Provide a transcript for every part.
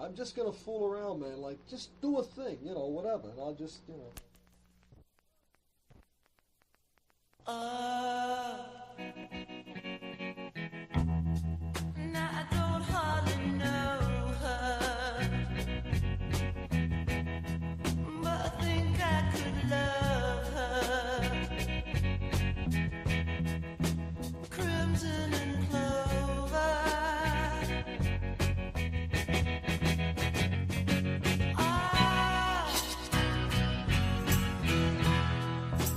I'm just gonna fool around, man. Like, just do a thing, you know, whatever. And I'll just, you know. Now I don't hardly know her, but I think I could love her. Crimson and clover.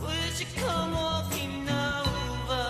Would you come walking over?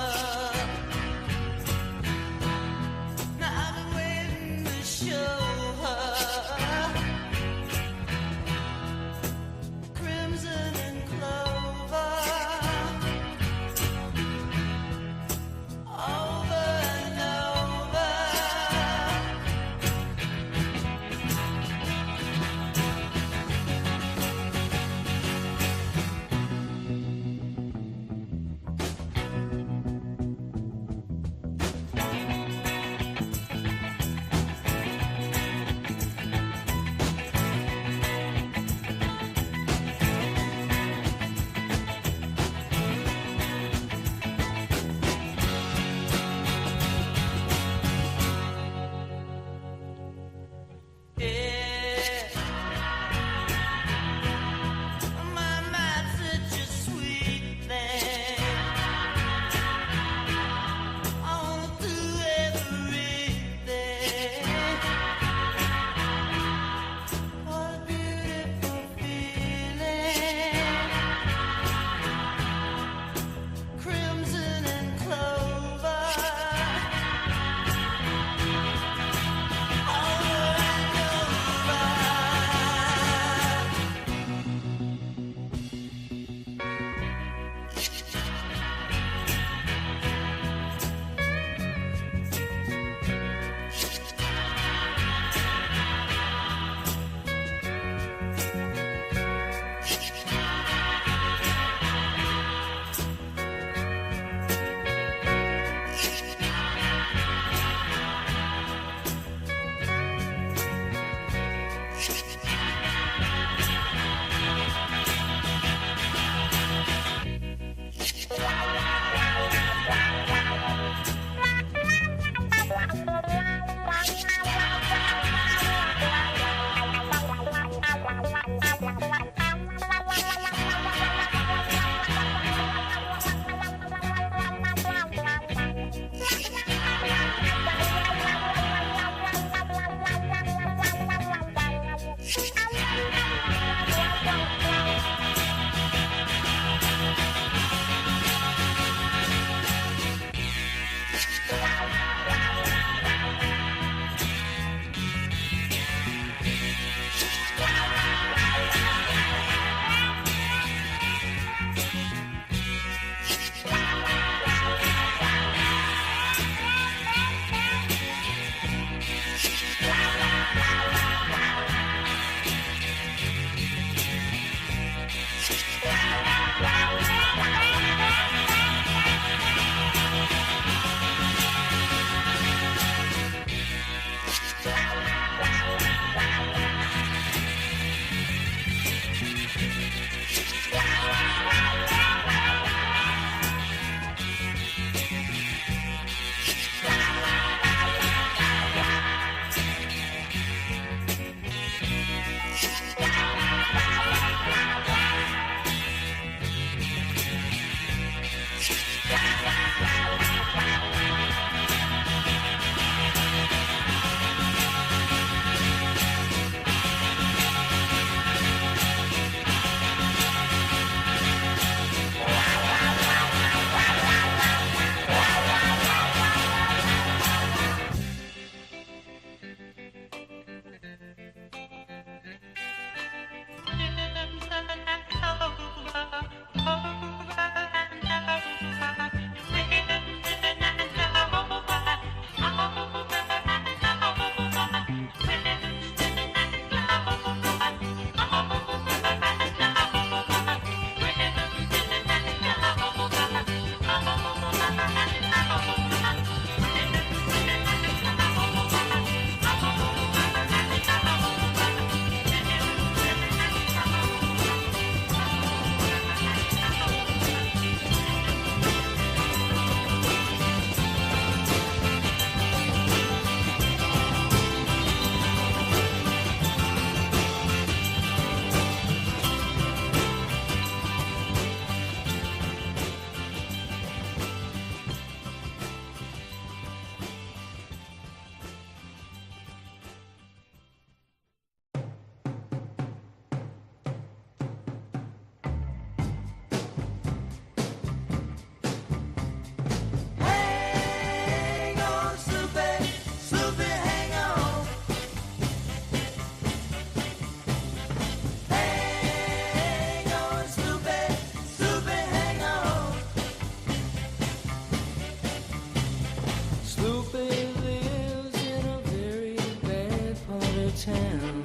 town.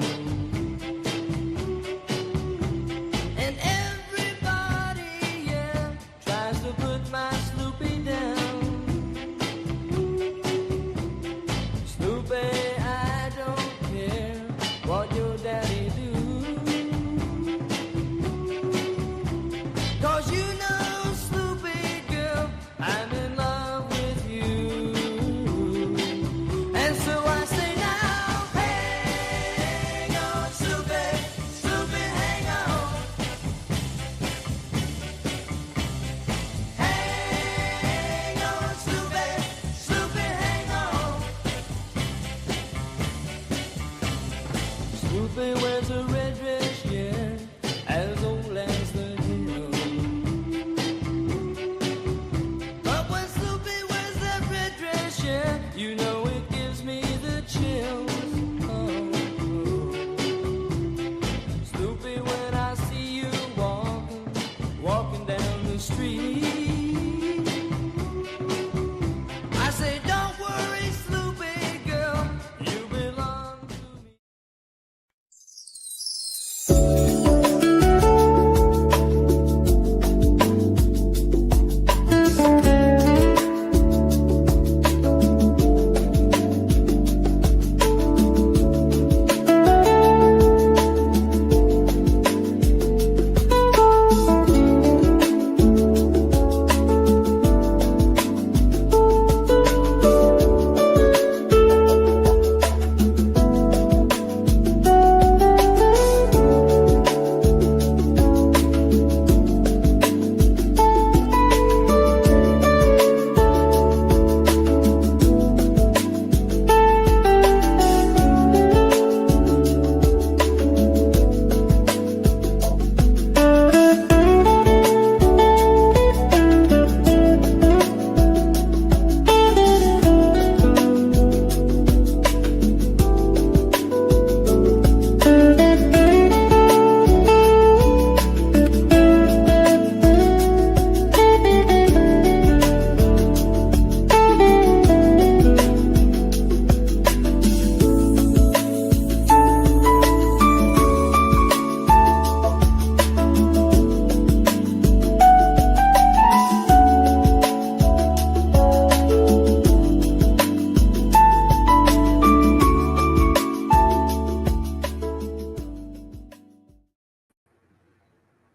And everybody, yeah, tries to put my Snoopy down. Snoopy, I don't care what your daddy do. 'Cause you know, Snoopy girl, I'm in love with you. And so I say now, hang on, Snoopy, Snoopy, hang on. Hang on, Snoopy, Snoopy, hang on. Snoopy wears a red dress, yeah, as old as the hill. But when Snoopy wears that red dress, yeah, you know it gives me the chills. Oh, oh. Snoopy, when I see you walking down the street, I say, don't worry, Snoopy girl, you belong to me.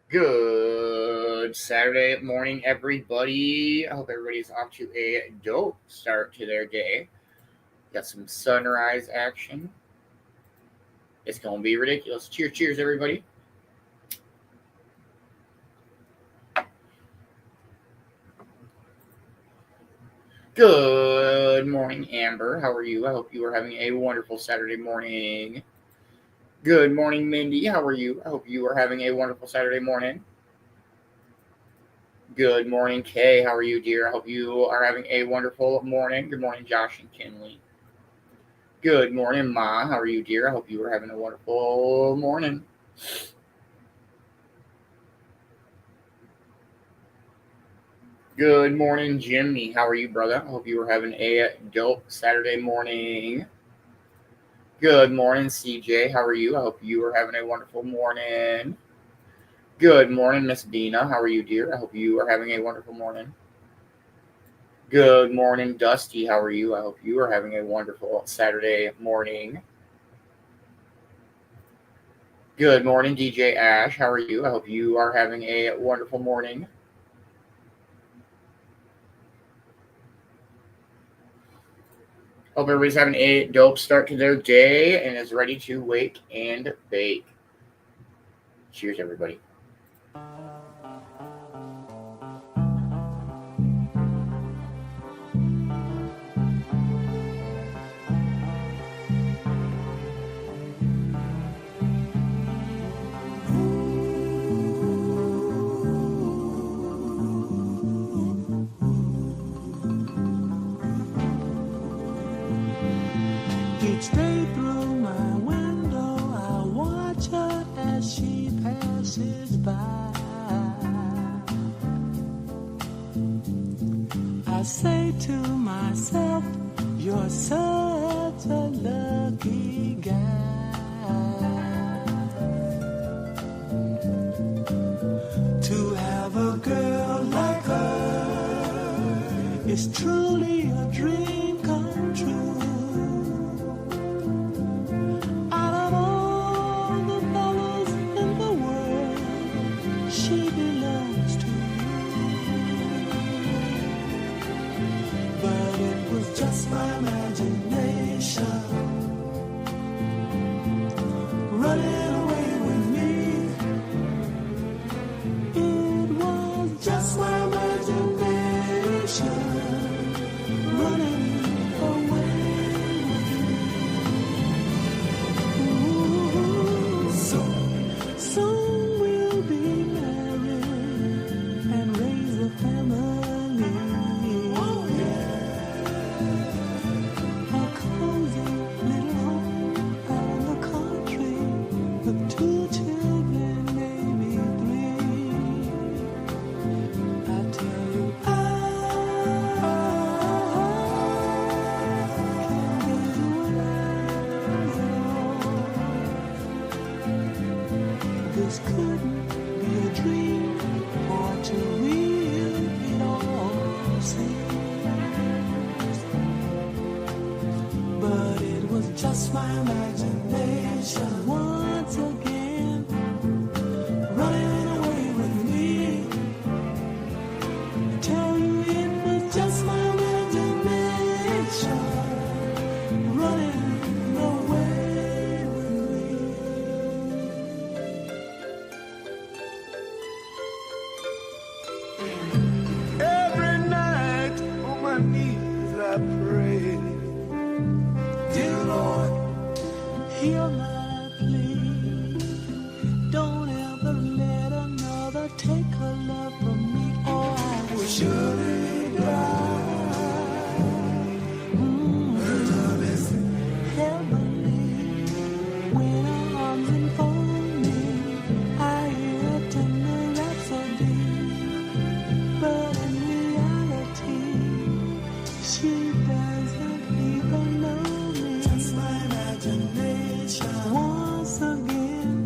Good Saturday morning, everybody. I hope everybody's off to a dope start to their day. Got some sunrise action. It's going to be ridiculous. Cheers, cheers, everybody. Good morning, Amber. How are you? I hope you are having a wonderful Saturday morning. Good morning, Mindy. How are you? I hope you are having a wonderful Saturday morning. Good morning, Kay. How are you, dear? I hope you are having a wonderful morning. Good morning, Josh and Kinley. Good morning, Ma. How are you, dear? I hope you are having a wonderful morning. Good morning, Jimmy. How are you, brother? I hope you are having a dope Saturday morning. Good morning, CJ. How are you? I hope you are having a wonderful morning. Good morning, Miss Dina. How are you, dear? I hope you are having a wonderful morning. Good morning, Dusty. How are you? I hope you are having a wonderful Saturday morning. Good morning, DJ Ash. How are you? I hope you are having a wonderful morning. Hope everybody's having a dope start to their day and is ready to wake and bake. Cheers, everybody. Each day through my window, I watch her as she passes by. I say to myself, you're such a lucky guy. She's truly a dream come true. Out of all the fellas in the world, she belongs to you. But it was just my imagination running away with me. It was just my imagination running away with me. Ooh, soon we'll be married and raise a family. Oh yeah, a cozy little home out in the country with 2 children, maybe 3. I tell you, I can't get away. This couldn't be a dream, for too real it all seems. But it was just my imagination once again running away with me. I tell you, it was just my imagination running away with me. Every night on my knees I pray, dear Lord, hear my plea. Don't ever let another take her love from me, or I will surely die. Her love is heavenly. When her arms enfold me, I hear a tender rhapsody. But in reality, she doesn't even know me. Just my imagination once again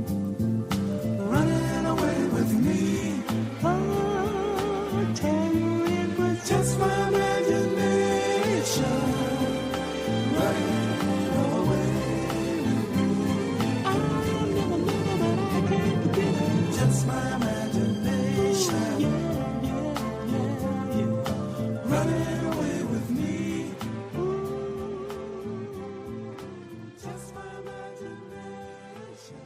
running away with me. Oh, I tell you, it was just my imagination running away with me. I never knew that I can't forget it. Just my imagination. Yeah. Running away with me. Just my imagination.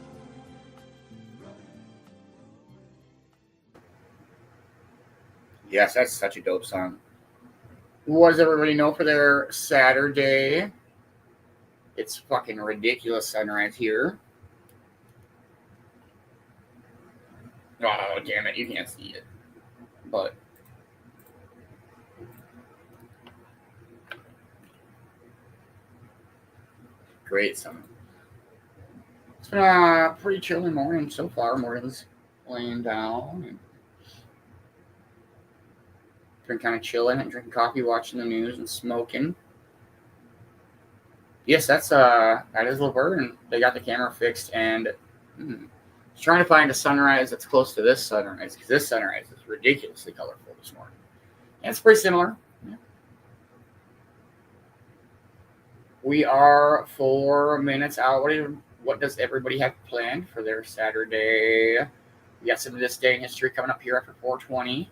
Yes, that's such a dope song. What does everybody know for their Saturday? It's fucking ridiculous sunrise here. Oh, damn it. You can't see it. But great summer. It's been a pretty chilly morning so far. Morgan's laying down and been kind of chilling and drinking coffee, watching the news, and smoking. Yes, that is Laverne. They got the camera fixed, and trying to find a sunrise that's close to this sunrise, because this sunrise is ridiculously colorful this morning. And it's pretty similar. Yeah. We are 4 minutes out. What does everybody have planned for their Saturday? We got some of this day in history coming up here after 4:20.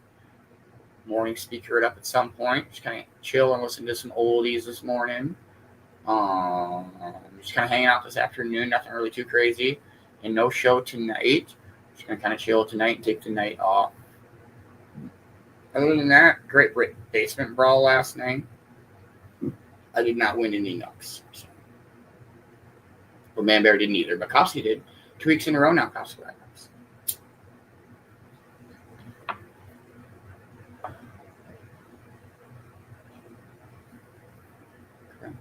Morning speaker it up at some point. Just kind of chill and listen to some oldies this morning. Just kind of hanging out this afternoon. Nothing really too crazy. And no show tonight. Just going to kind of chill tonight and take the night off. Other than that, great basement brawl last night. I did not win any knucks. So. Well, Man Bear didn't either, but Kopsky did. 2 weeks in a row now, Kopsky got knucks. Okay.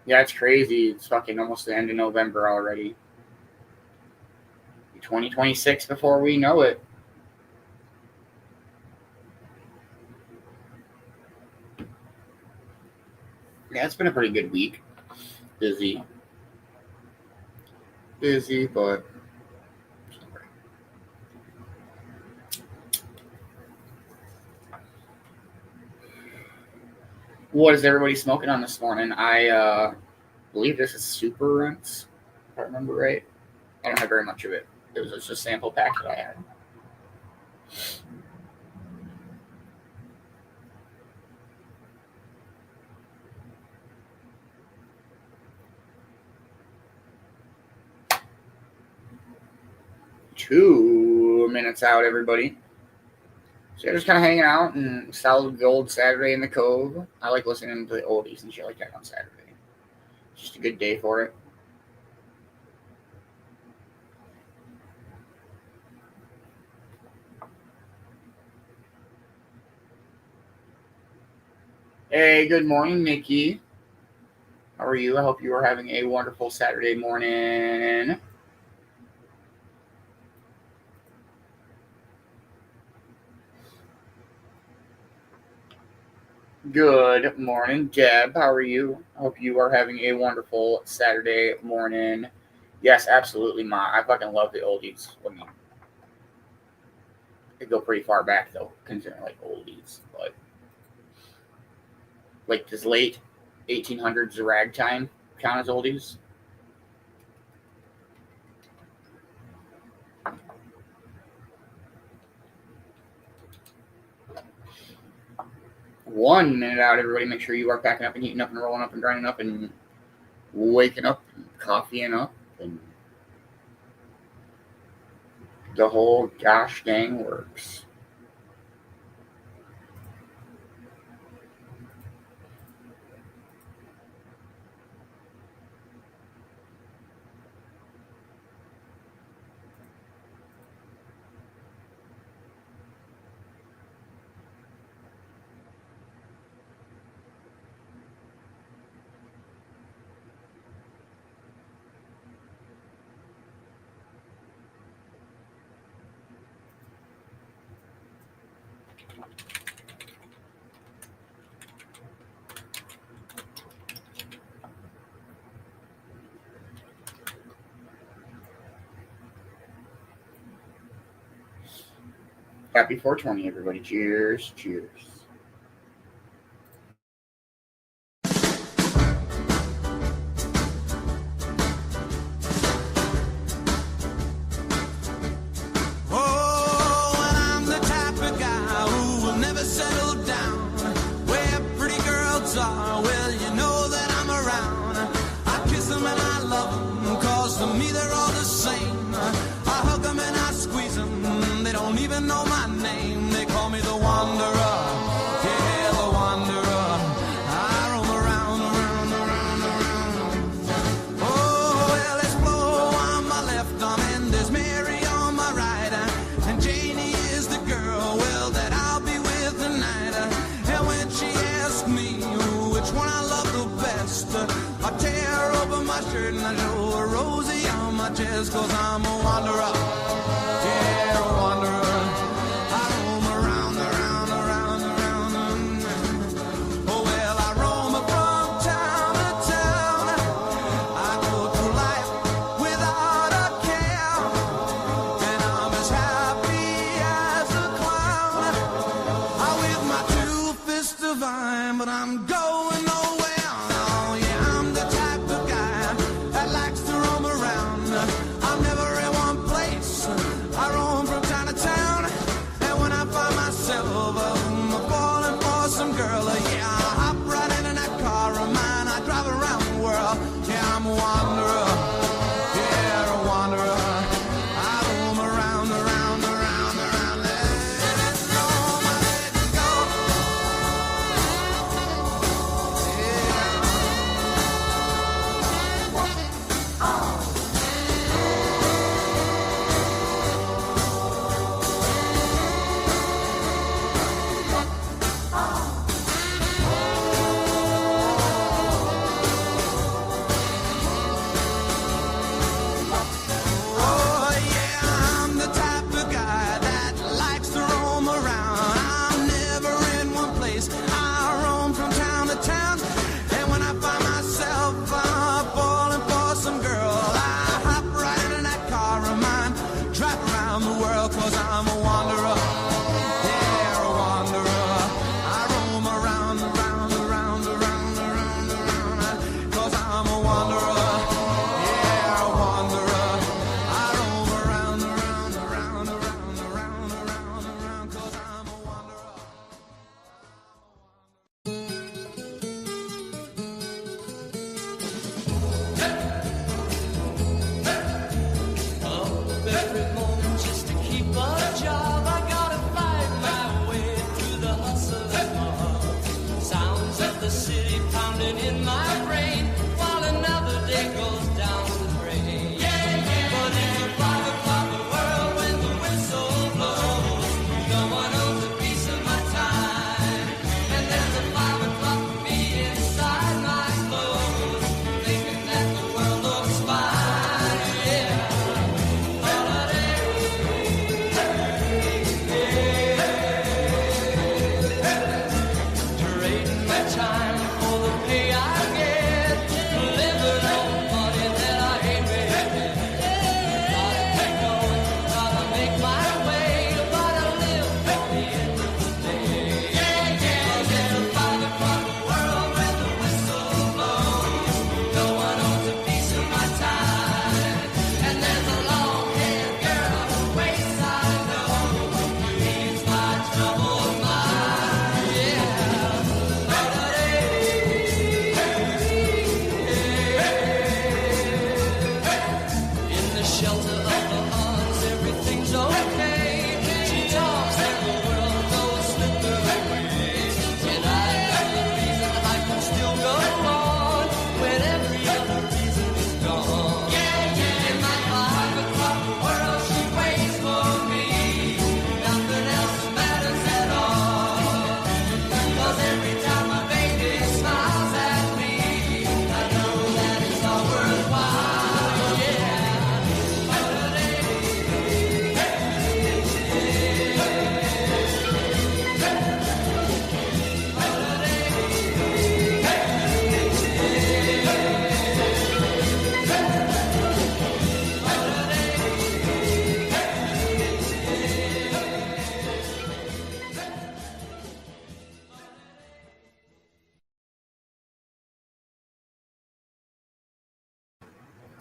Yeah, it's crazy. It's fucking almost the end of November already. 2026 before we know it. Yeah, it's been a pretty good week. Busy, but What is everybody smoking on this morning? I believe this is Super Rinse, if I remember right. I don't have very much of it. It was just a sample pack that I had. Two minutes out, everybody. So you're just kind of hanging out and solid gold Saturday in the Cove. I like listening to the oldies and shit like that on Saturday. It's just a good day for it. Hey, good morning, Nikki. How are you? I hope you are having a wonderful Saturday morning. Good morning, Deb. How are you? I hope you are having a wonderful Saturday morning. Yes, absolutely, Ma. I fucking love the oldies. I mean, they go pretty far back, though, considering, like, oldies. But, like, this late 1800s ragtime count as oldies? One minute out, everybody. Make sure you are packing up and heating up and rolling up and grinding up and waking up and coffeeing up and the whole gosh dang works. Happy 420, everybody. Cheers. Cheers. Cause I'm a wanderer, yeah, a wanderer. I roam around. Oh well, I roam from town to town. I go through life without a care, and I'm as happy as a clown. I with my two fists divine, but I'm going nowhere. Oh yeah, I'm the type of guy that likes to roam around. I'm never in one place.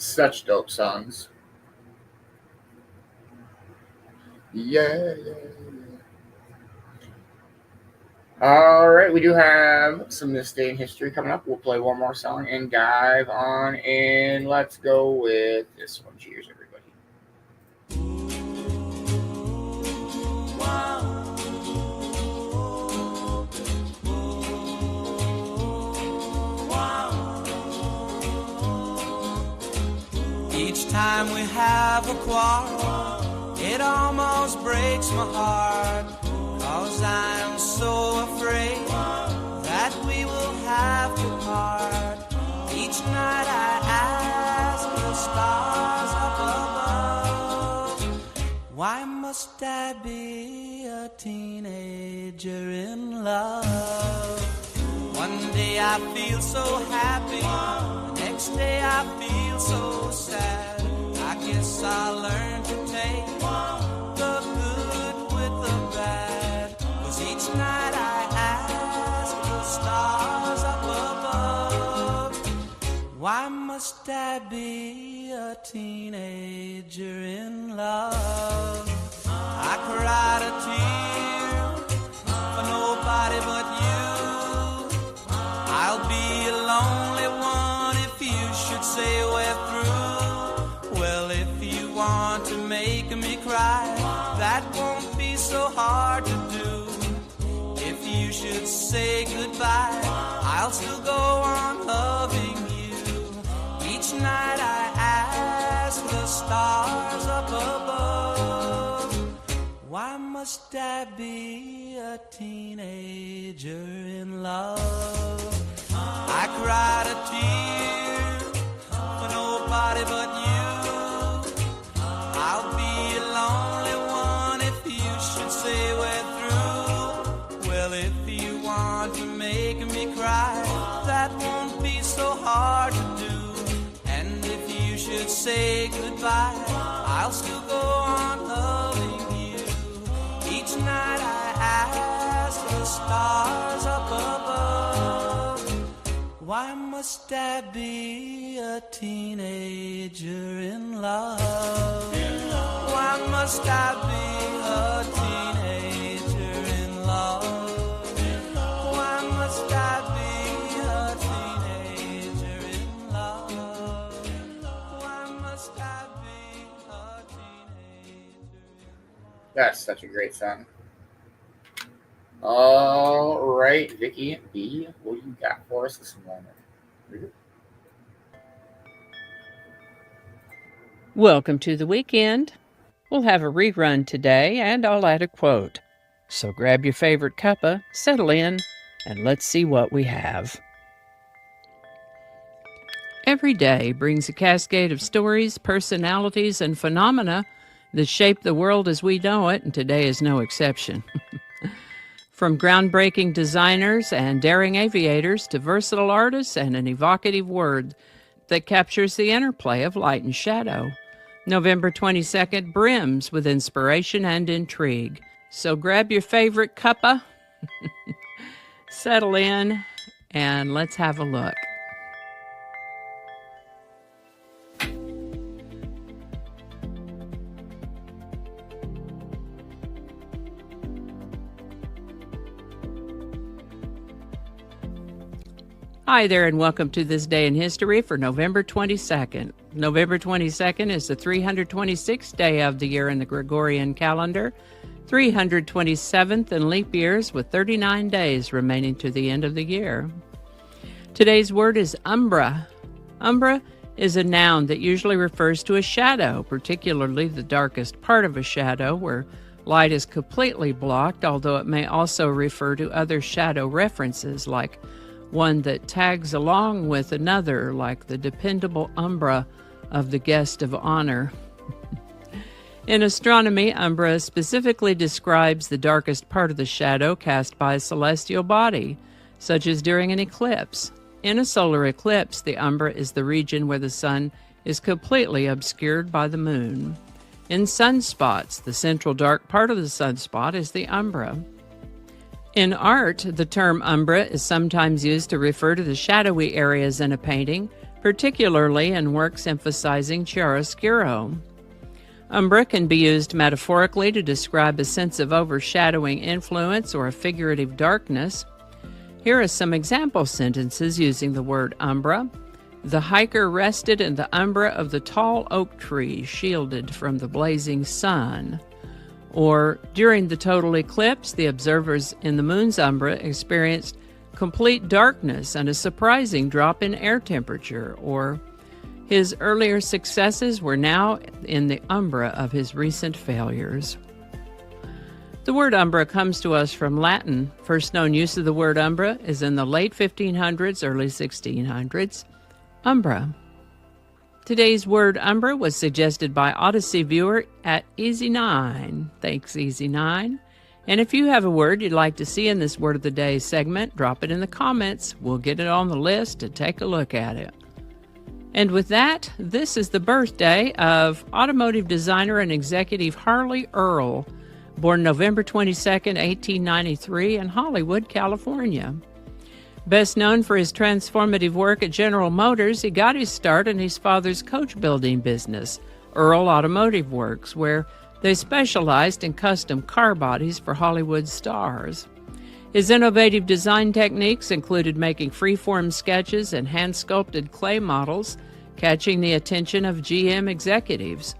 Such dope songs. Yeah. All right, we do have some This Day in History coming up. We'll play one more song and dive on in. Let's go with this one. Cheers, everybody. Each time we have a quarrel, it almost breaks my heart, 'cause I'm so afraid that we will have to part. Each night I ask the stars up above, why must I be a teenager in love? One day I feel so happy, the next day I feel so sad. I guess I'll learn to take the good with the bad, 'cause each night I ask the stars up above, why must I be a teenager in love? I cried a tear for nobody but you. I'll be a lonely one if you should say we're through. Well, if you want to make me cry, that won't be so hard to do. If you should say goodbye, I'll still go on loving you. Each night I ask the stars up above, why must I be a teenager in love? I cried a tear for nobody but you. I'll be a lonely one if you should say we're through. Well, if you want to make me cry, that won't be so hard to do. And if you should say goodbye, I'll still go on loving you. Each night I ask the stars up above, why must I be a teenager in love? Why must I be a teenager in love? Why must I be a teenager in love? Why must I be a teenager? That's such a great song. All right, Vicki B, what you got for us this morning? Welcome to the weekend. We'll have a rerun today, and I'll add a quote. So grab your favorite cuppa, settle in, and let's see what we have. Every day brings a cascade of stories, personalities, and phenomena that shape the world as we know it, and today is no exception. From groundbreaking designers and daring aviators to versatile artists and an evocative word that captures the interplay of light and shadow. November 22nd brims with inspiration and intrigue. So grab your favorite cuppa, settle in, and let's have a look. Hi there, and welcome to This Day in History for November 22nd. November 22nd is the 326th day of the year in the Gregorian calendar, 327th in leap years, with 39 days remaining to the end of the year. Today's word is umbra. Umbra is a noun that usually refers to a shadow, particularly the darkest part of a shadow where light is completely blocked, although it may also refer to other shadow references like one that tags along with another, like the dependable umbra of the guest of honor. In astronomy, umbra specifically describes the darkest part of the shadow cast by a celestial body, such as during an eclipse. In a solar eclipse, the umbra is the region where the sun is completely obscured by the moon. In sunspots, the central dark part of the sunspot is the umbra. In art, the term umbra is sometimes used to refer to the shadowy areas in a painting particularly in works emphasizing chiaroscuro. Umbra can be used metaphorically to describe a sense of overshadowing influence or a figurative darkness. Here are some example sentences using the word umbra. The hiker rested in the umbra of the tall oak tree, shielded from the blazing sun. Or, during the total eclipse, the observers in the moon's umbra experienced complete darkness and a surprising drop in air temperature. Or, his earlier successes were now in the umbra of his recent failures. The word umbra comes to us from Latin. First known use of the word umbra is in the late 1500s, early 1600s. Umbra. Today's word umbra was suggested by Odyssey viewer at Easy9. Thanks, Easy9. And if you have a word you'd like to see in this Word of the Day segment, drop it in the comments. We'll get it on the list and take a look at it. And with that, this is the birthday of automotive designer and executive Harley Earl, born November 22, 1893 in Hollywood, California. Best known for his transformative work at General Motors, he got his start in his father's coach building business, Earl Automotive Works, where they specialized in custom car bodies for Hollywood stars. His innovative design techniques included making freeform sketches and hand-sculpted clay models, catching the attention of GM executives.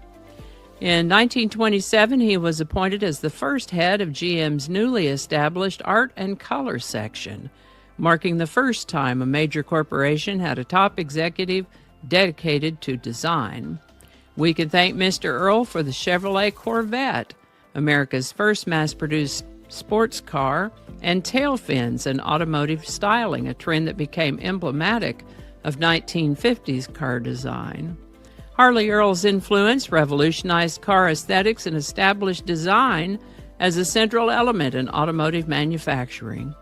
In 1927, he was appointed as the first head of GM's newly established Art and Color section, marking the first time a major corporation had a top executive dedicated to design. We can thank Mr. Earl for the Chevrolet Corvette, America's first mass-produced sports car, and tail fins and automotive styling, a trend that became emblematic of 1950s car design. Harley Earl's influence revolutionized car aesthetics and established design as a central element in automotive manufacturing.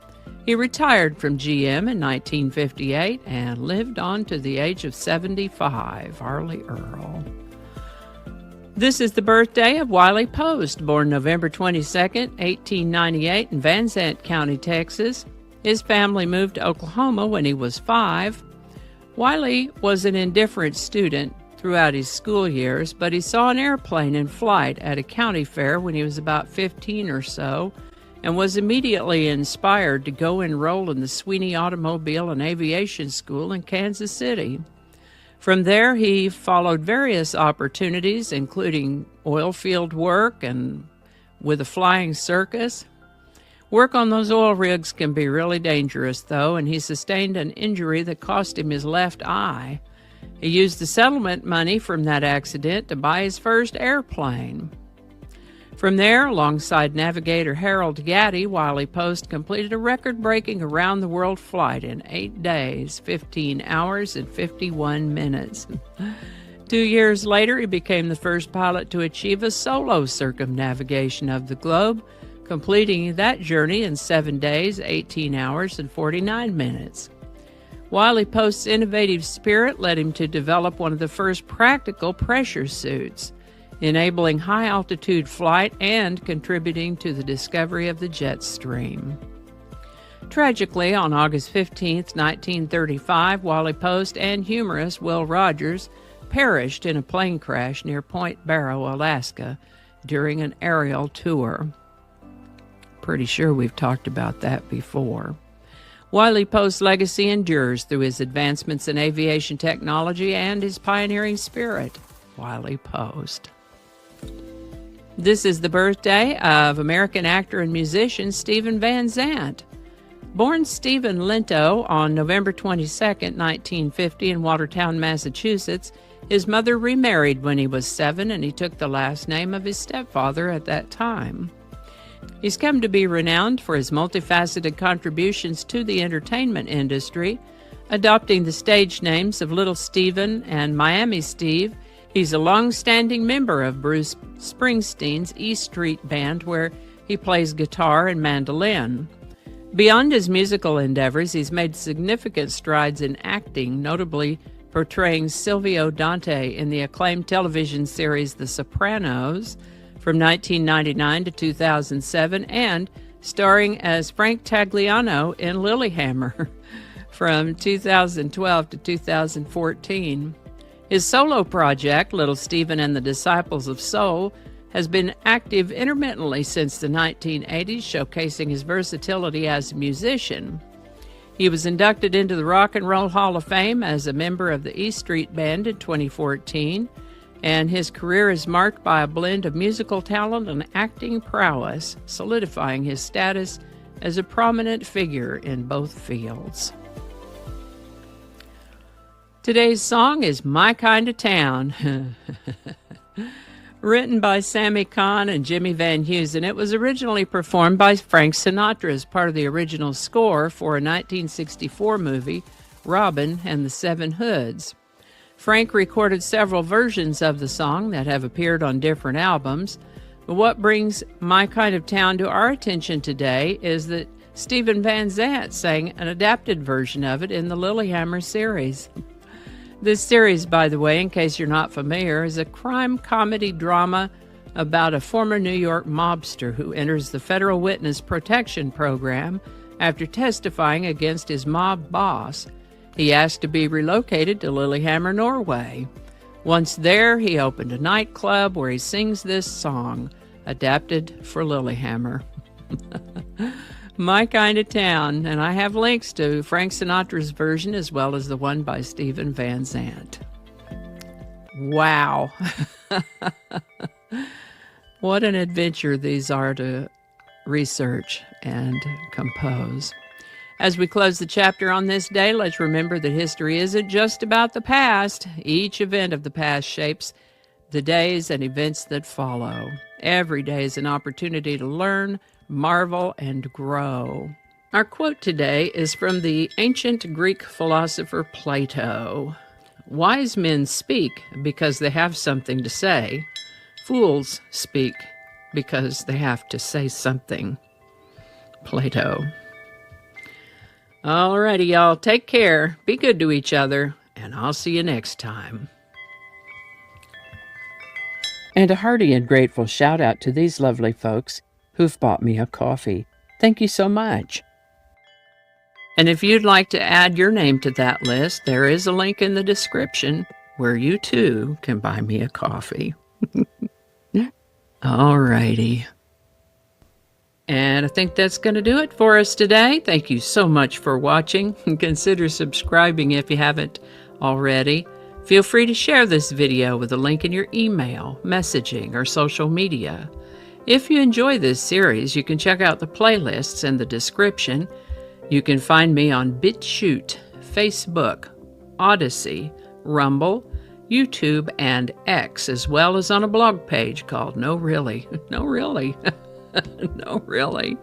He retired from GM in 1958 and lived on to the age of 75. Harley Earl. This is the birthday of Wiley Post, born November 22, 1898 in Van Zandt County, Texas. His family moved to Oklahoma when he was 5. Wiley was an indifferent student throughout his school years, but he saw an airplane in flight at a county fair when he was about 15 or so, and was immediately inspired to go enroll in the Sweeney Automobile and Aviation School in Kansas City. From there, he followed various opportunities, including oil field work and with a flying circus. Work on those oil rigs can be really dangerous, though, and he sustained an injury that cost him his left eye. He used the settlement money from that accident to buy his first airplane. From there, alongside navigator Harold Gatty, Wiley Post completed a record-breaking around-the-world flight in 8 days, 15 hours, and 51 minutes. 2 years later, he became the first pilot to achieve a solo circumnavigation of the globe, completing that journey in 7 days, 18 hours, and 49 minutes. Wiley Post's innovative spirit led him to develop one of the first practical pressure suits, enabling high-altitude flight and contributing to the discovery of the jet stream. Tragically, on August 15, 1935, Wiley Post and humorist Will Rogers perished in a plane crash near Point Barrow, Alaska, during an aerial tour. Pretty sure we've talked about that before. Wiley Post's legacy endures through his advancements in aviation technology and his pioneering spirit. Wiley Post. This is the birthday of American actor and musician Stephen Van Zandt. Born Stephen Linto on November 22, 1950 in Watertown, Massachusetts, his mother remarried when he was 7 and he took the last name of his stepfather at that time. He's come to be renowned for his multifaceted contributions to the entertainment industry, adopting the stage names of Little Steven and Miami Steve. He's a long-standing member of Bruce Springsteen's E Street Band, where he plays guitar and mandolin. Beyond his musical endeavors, he's made significant strides in acting, notably portraying Silvio Dante in the acclaimed television series The Sopranos from 1999 to 2007, and starring as Frank Tagliano in Lilyhammer from 2012 to 2014. His solo project, Little Stephen and the Disciples of Soul, has been active intermittently since the 1980s, showcasing his versatility as a musician. He was inducted into the Rock and Roll Hall of Fame as a member of the E Street Band in 2014, and his career is marked by a blend of musical talent and acting prowess, solidifying his status as a prominent figure in both fields. Today's song is My Kind of Town. Written by Sammy Kahn and Jimmy Van Heusen, it was originally performed by Frank Sinatra as part of the original score for a 1964 movie, Robin and the Seven Hoods. Frank recorded several versions of the song that have appeared on different albums, but what brings My Kind of Town to our attention today is that Stephen Van Zandt sang an adapted version of it in the Lilyhammer series. This series, by the way, in case you're not familiar, is a crime comedy drama about a former New York mobster who enters the Federal Witness Protection Program after testifying against his mob boss. He asked to be relocated to Lilyhammer, Norway. Once there, he opened a nightclub where he sings this song, adapted for Lilyhammer. My Kind of Town, and I have links to Frank Sinatra's version as well as the one by Stephen Van Zandt. Wow. What an adventure these are to research and compose. As we close the chapter on this day, let's remember that history isn't just about the past. Each event of the past shapes the days and events that follow. Every day is an opportunity to learn, marvel, and grow. Our quote today is from the ancient Greek philosopher Plato. Wise men speak because they have something to say. Fools speak because they have to say something. Plato. Alrighty, y'all. Take care. Be good to each other, and I'll see you next time. And a hearty and grateful shout out to these lovely folks who've bought me a coffee. Thank you so much. And if you'd like to add your name to that list, there is a link in the description where you too can buy me a coffee. Alrighty. And I think that's going to do it for us today. Thank you so much for watching. Consider subscribing if you haven't already. Feel free to share this video with a link in your email, messaging, or social media. If you enjoy this series, you can check out the playlists in the description. You can find me on BitChute, Facebook, Odyssey, Rumble, YouTube, and X, as well as on a blog page called No Really. No Really. No Really.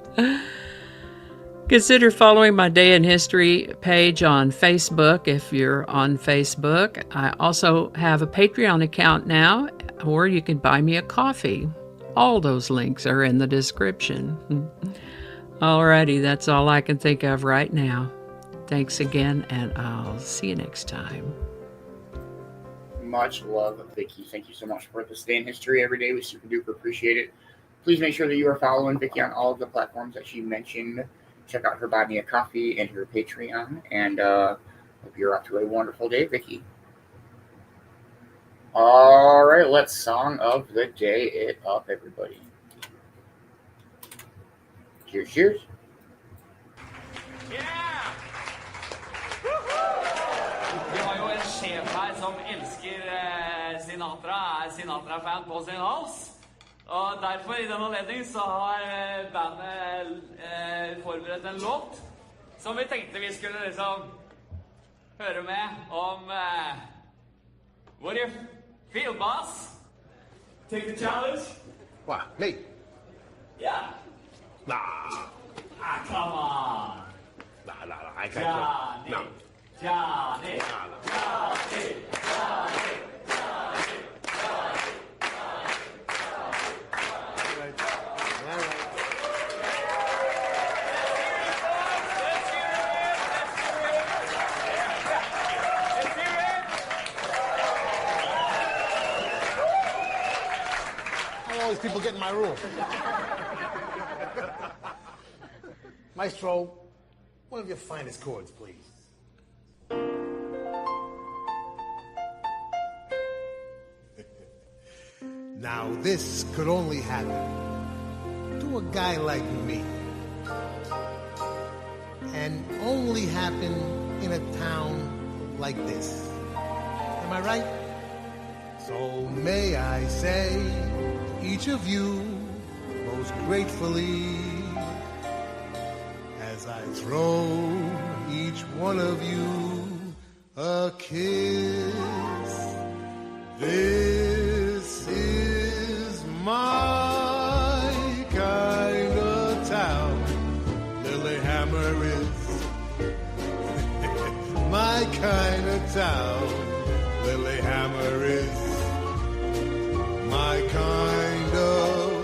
Consider following my Day in History page on Facebook if you're on Facebook. I also have a Patreon account now, or you can buy me a coffee. All those links are in the description. Alrighty, that's all I can think of right now. Thanks again, and I'll see you next time. Much love, Vicki. Thank you so much for this Day in History every day. We super duper appreciate it. Please make sure that you are following Vicki on all of the platforms that she mentioned. Check out her Buy Me a Coffee and her Patreon. And hope you're off to a wonderful day, Vicki. All right, let's song of the day it up, everybody. Cheers, cheers. Yeah! Vi har jo en sjef her som elsker Sinatra-fan på sin hals. Og derfor, i den anledning, så har bandet forberedt en låt som vi tenkte vi skulle liksom høre med om What do you feel, boss? Take the challenge? What, me? Yeah. Nah. Ah, come on. Nah, I can't play. No. Johnny. All these people get in my room. Maestro, one of your finest chords, please. Now this could only happen to a guy like me. And only happen in a town like this. Am I right? So may I say to each of you most gratefully, as I throw each one of you a kiss, this is my kind of town. Lilyhammer is my kind of town. Lilyhammer is my kind of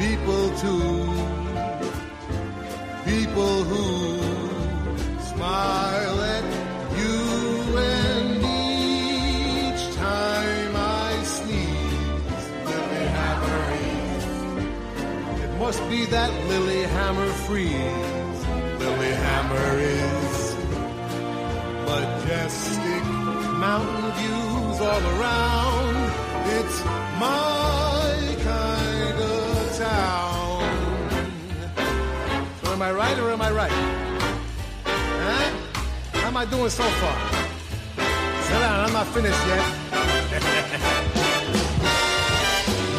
people too. People who smile at you, and each time I sneeze, Lilyhammer is. It must be that Lilyhammer freeze. Lilyhammer is majestic mountain views all around. It's my kind of town. So am I right or am I right? Huh? How am I doing so far? Sit down, I'm not finished yet.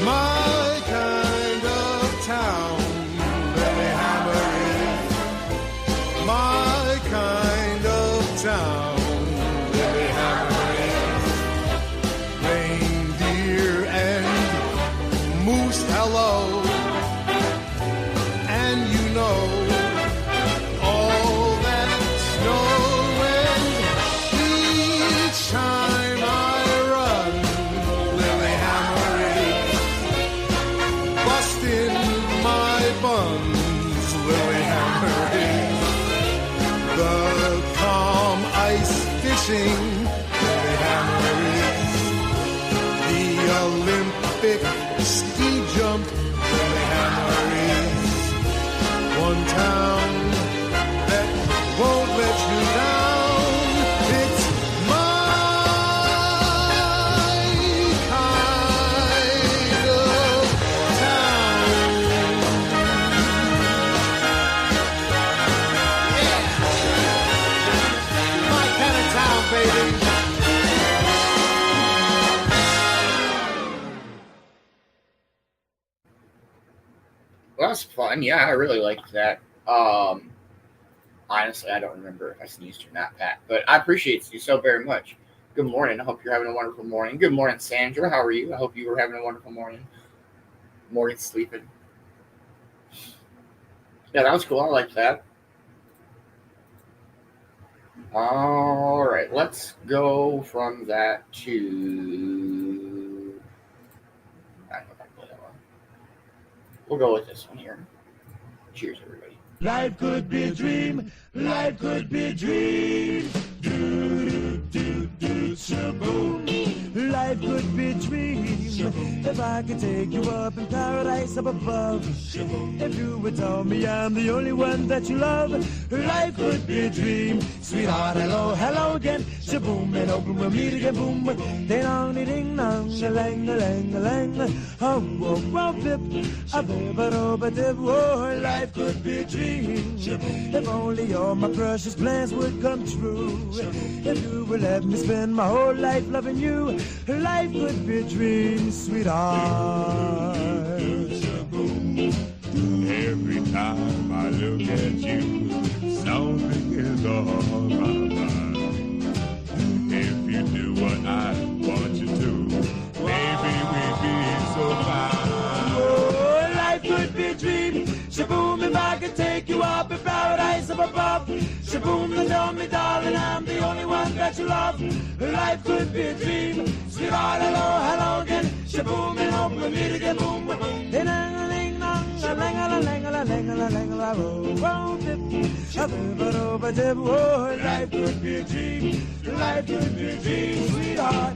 My kind of town, Lilyhammer is. My kind of town. Hello, and you know all that snow, and each time I run, Lilyhammer is busting my buns. Lilyhammer is the calm ice fishing. Lilyhammer is the Olympic ski jump. Lilyhammer is one town that won't let you down. It's my kind of town. Yeah, my kind of town, baby. Well, that's fun. Yeah, I really liked that. Honestly, I don't remember if I sneezed or not, Pat. But I appreciate you so very much. Good morning. I hope you're having a wonderful morning. Good morning, Sandra. How are you? I hope you were having a wonderful morning. Morning sleeping. Yeah, that was cool. I liked that. All right, let's go from that to... I don't know if I can play that one. We'll go with this one here. Cheers, everybody. Life could be a dream. Life could be a dream. Do, do, do, shaboom. Life could be a dream. If I could take you up in paradise up above. If you would tell me I'm the only one that you love. Life could be a dream. Sweetheart, hello, hello again. Shaboom, and open we'll meet again. Boom, ding dong, ding dong, a lang, a lang, a lang. Oh, oh, oh, bip, a bip, a dip. Oh, life could be a dream. If only all my precious plans would come true. If you would let me spend my whole life loving you. Life could be a dream, sweetheart. Every time I look at you, something is on my mind. If you do what I want you to, maybe we'd be so fine. Oh, life could be a dream. Shaboom, if I could take you up in paradise up above. Shaboom, then tell me, darling, I'm the only one that you love. Life could be a dream. Sweetheart, hello, hello again. Shaboom, and hope we meet again. Boom, boom, oh, life could be a dream. Life could be a dream, sweetheart.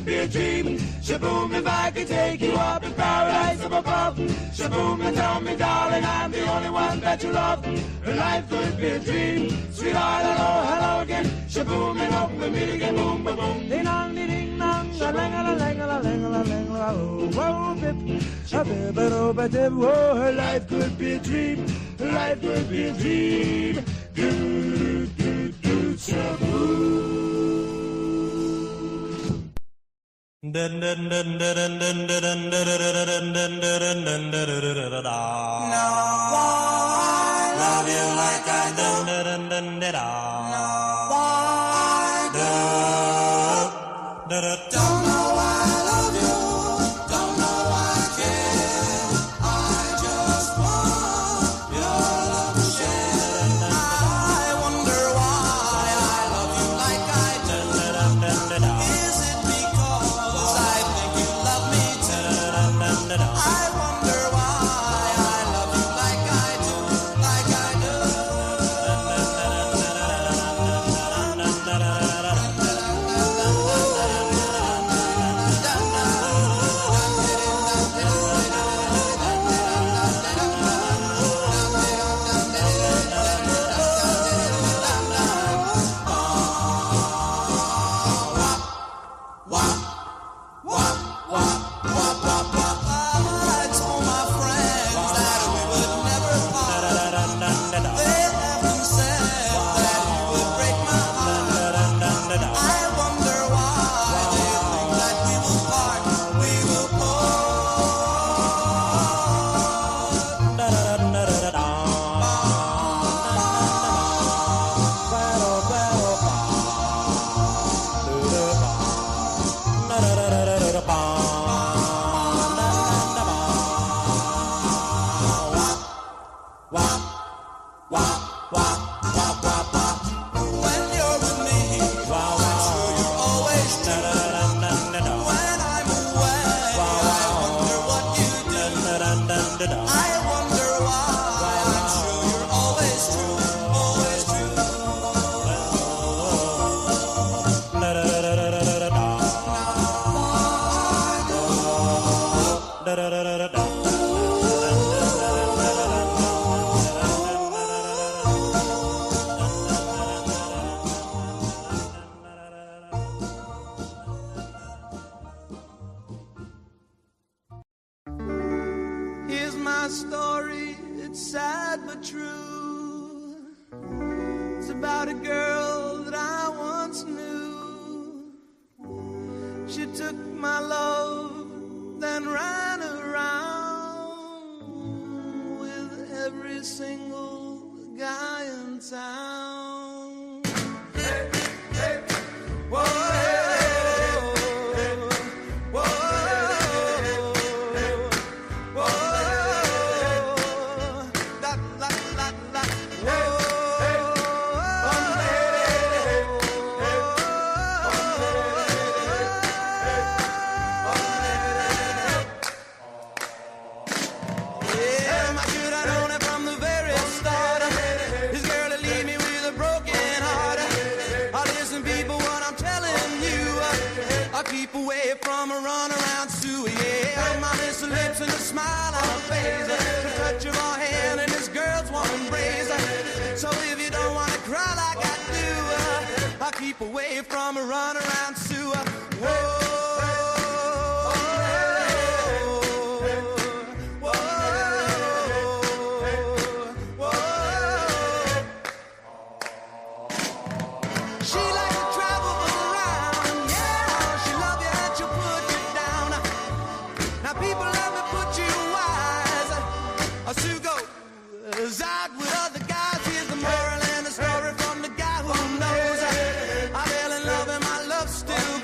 could be a dream. Shaboom, if I could take you up in paradise up above. Shaboom, and tell me, darling, I'm the only one that you love. Life could be a dream. Sweetheart, hello, hello again. Shaboom, and hope we meet again. Boom, boom, boom. Ding dong, ding dong, a lang a lang a lang a lang a whoa, bip, a bip, a do, a dip. Oh, her life could be a dream. Her life could be a dream. Do, do, do, shaboom. Now I love you like I do. Don't know why I love you. Don't know why I care. I just want your love to share. I wonder why I love you like I do. Is it because I think you love me too? I wonder why I love you like I do, like I do. I told my friends that we would never part. They laughed and said that you would break my heart. I wonder why they think that we will part. We will when you're with me, I'm sure you're always true. When I'm away, I wonder what you do. I wonder why, I'm sure you're always true, always true. Here's my story, it's sad but true. It's about a girl that I once knew. She took my love, then ran around with every single guy in town. Hey, hey, whoa, whoa, da, la, la, la, yeah, my should I known it from the very start. This girl will leave me with a broken heart. Listen, people, what I'm telling you, I keep away from a runaround Sue. Yeah, my Miss lips and a smile on her face, the touch of her hand and this girl's warm embrace. So if you don't want to cry like I do, I keep away from a runaround Sue. Whoa. She likes to travel around, yeah. She love you and she'll put you down. Now people let me put you wise. Sue goes out with other guys. Here's the moral and the story from the guy who knows. I fell in love and my love still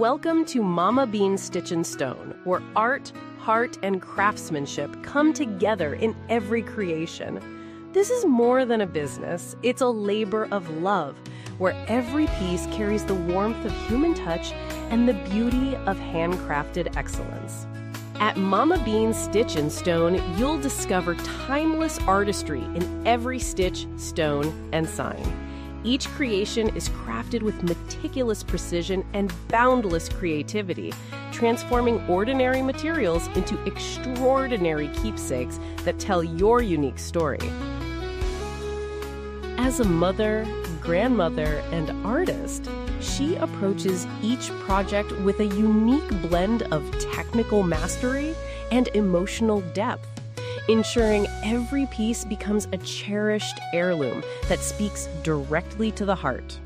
Welcome to Mama Beanz Stitch and Stone, where art, heart, and craftsmanship come together in every creation. This is more than a business, it's a labor of love, where every piece carries the warmth of human touch and the beauty of handcrafted excellence. At Mama Beanz Stitch and Stone, you'll discover timeless artistry in every stitch, stone, and sign. Each creation is crafted with meticulous precision and boundless creativity, transforming ordinary materials into extraordinary keepsakes that tell your unique story. As a mother, grandmother, and artist, she approaches each project with a unique blend of technical mastery and emotional depth, ensuring every piece becomes a cherished heirloom that speaks directly to the heart.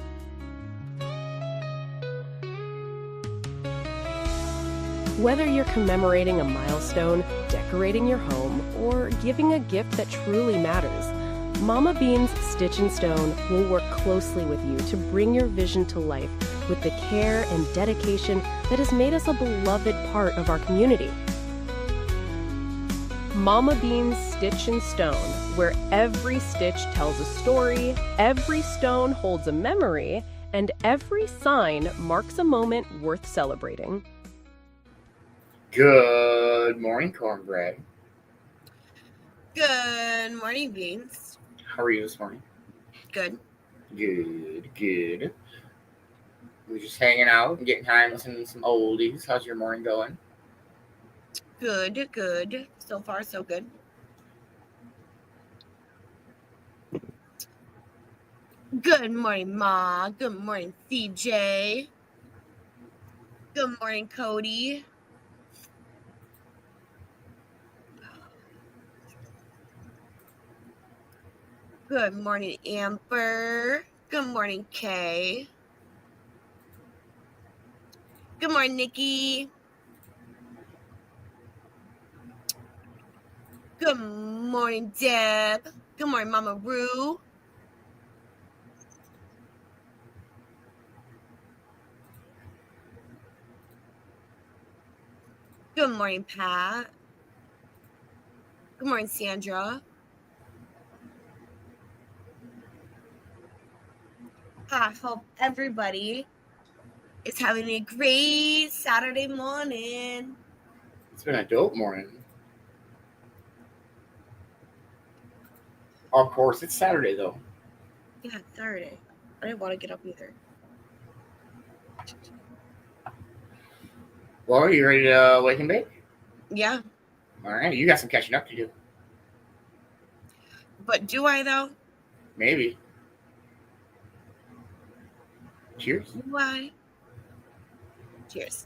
Whether you're commemorating a milestone, decorating your home, or giving a gift that truly matters, Mama Beanz Stitch and Stone will work closely with you to bring your vision to life with the care and dedication that has made us a beloved part of our community. Mama Beanz Stitch and Stone, where every stitch tells a story, every stone holds a memory, and every sign marks a moment worth celebrating. Good morning, Cornbread. Good morning, Beanz. How are you this morning? Good. Good. We're just hanging out and getting high and listening to some oldies. How's your morning going? Good. So far, so good. Good morning, Ma. Good morning, CJ. Good morning, Cody. Good morning, Amber. Good morning, Kay. Good morning, Nikki. Good morning, Deb. Good morning, Mama Roo. Good morning, Pat. Good morning, Sandra. I hope everybody is having a great Saturday morning. It's been a dope morning. Of course, it's Saturday, though. Yeah, Saturday. I didn't want to get up either. Well, are you ready to wake and bake? Yeah. All right, you got some catching up to do. But do I, though? Maybe. Cheers. Do I? Cheers.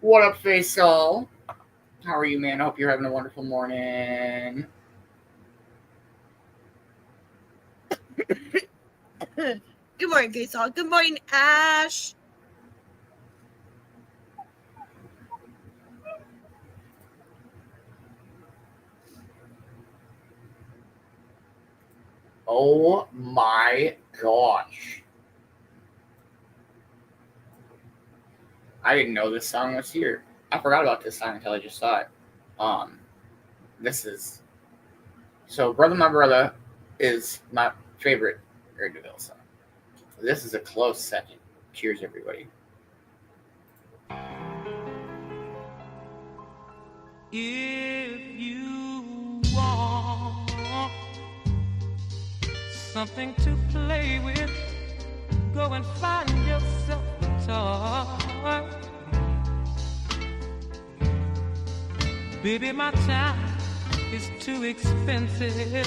What up, Faisal? How are you, man? I hope you're having a wonderful morning. Good morning, Faisal. Good morning, Ash. Oh my gosh. I didn't know this song was here. I forgot about this song until I just saw it. This is... So, Brother My Brother is my favorite Gary DeVille song. This is a close second. Cheers, everybody. If you want something to play with, go and find yourself a toy. Baby, my time is too expensive,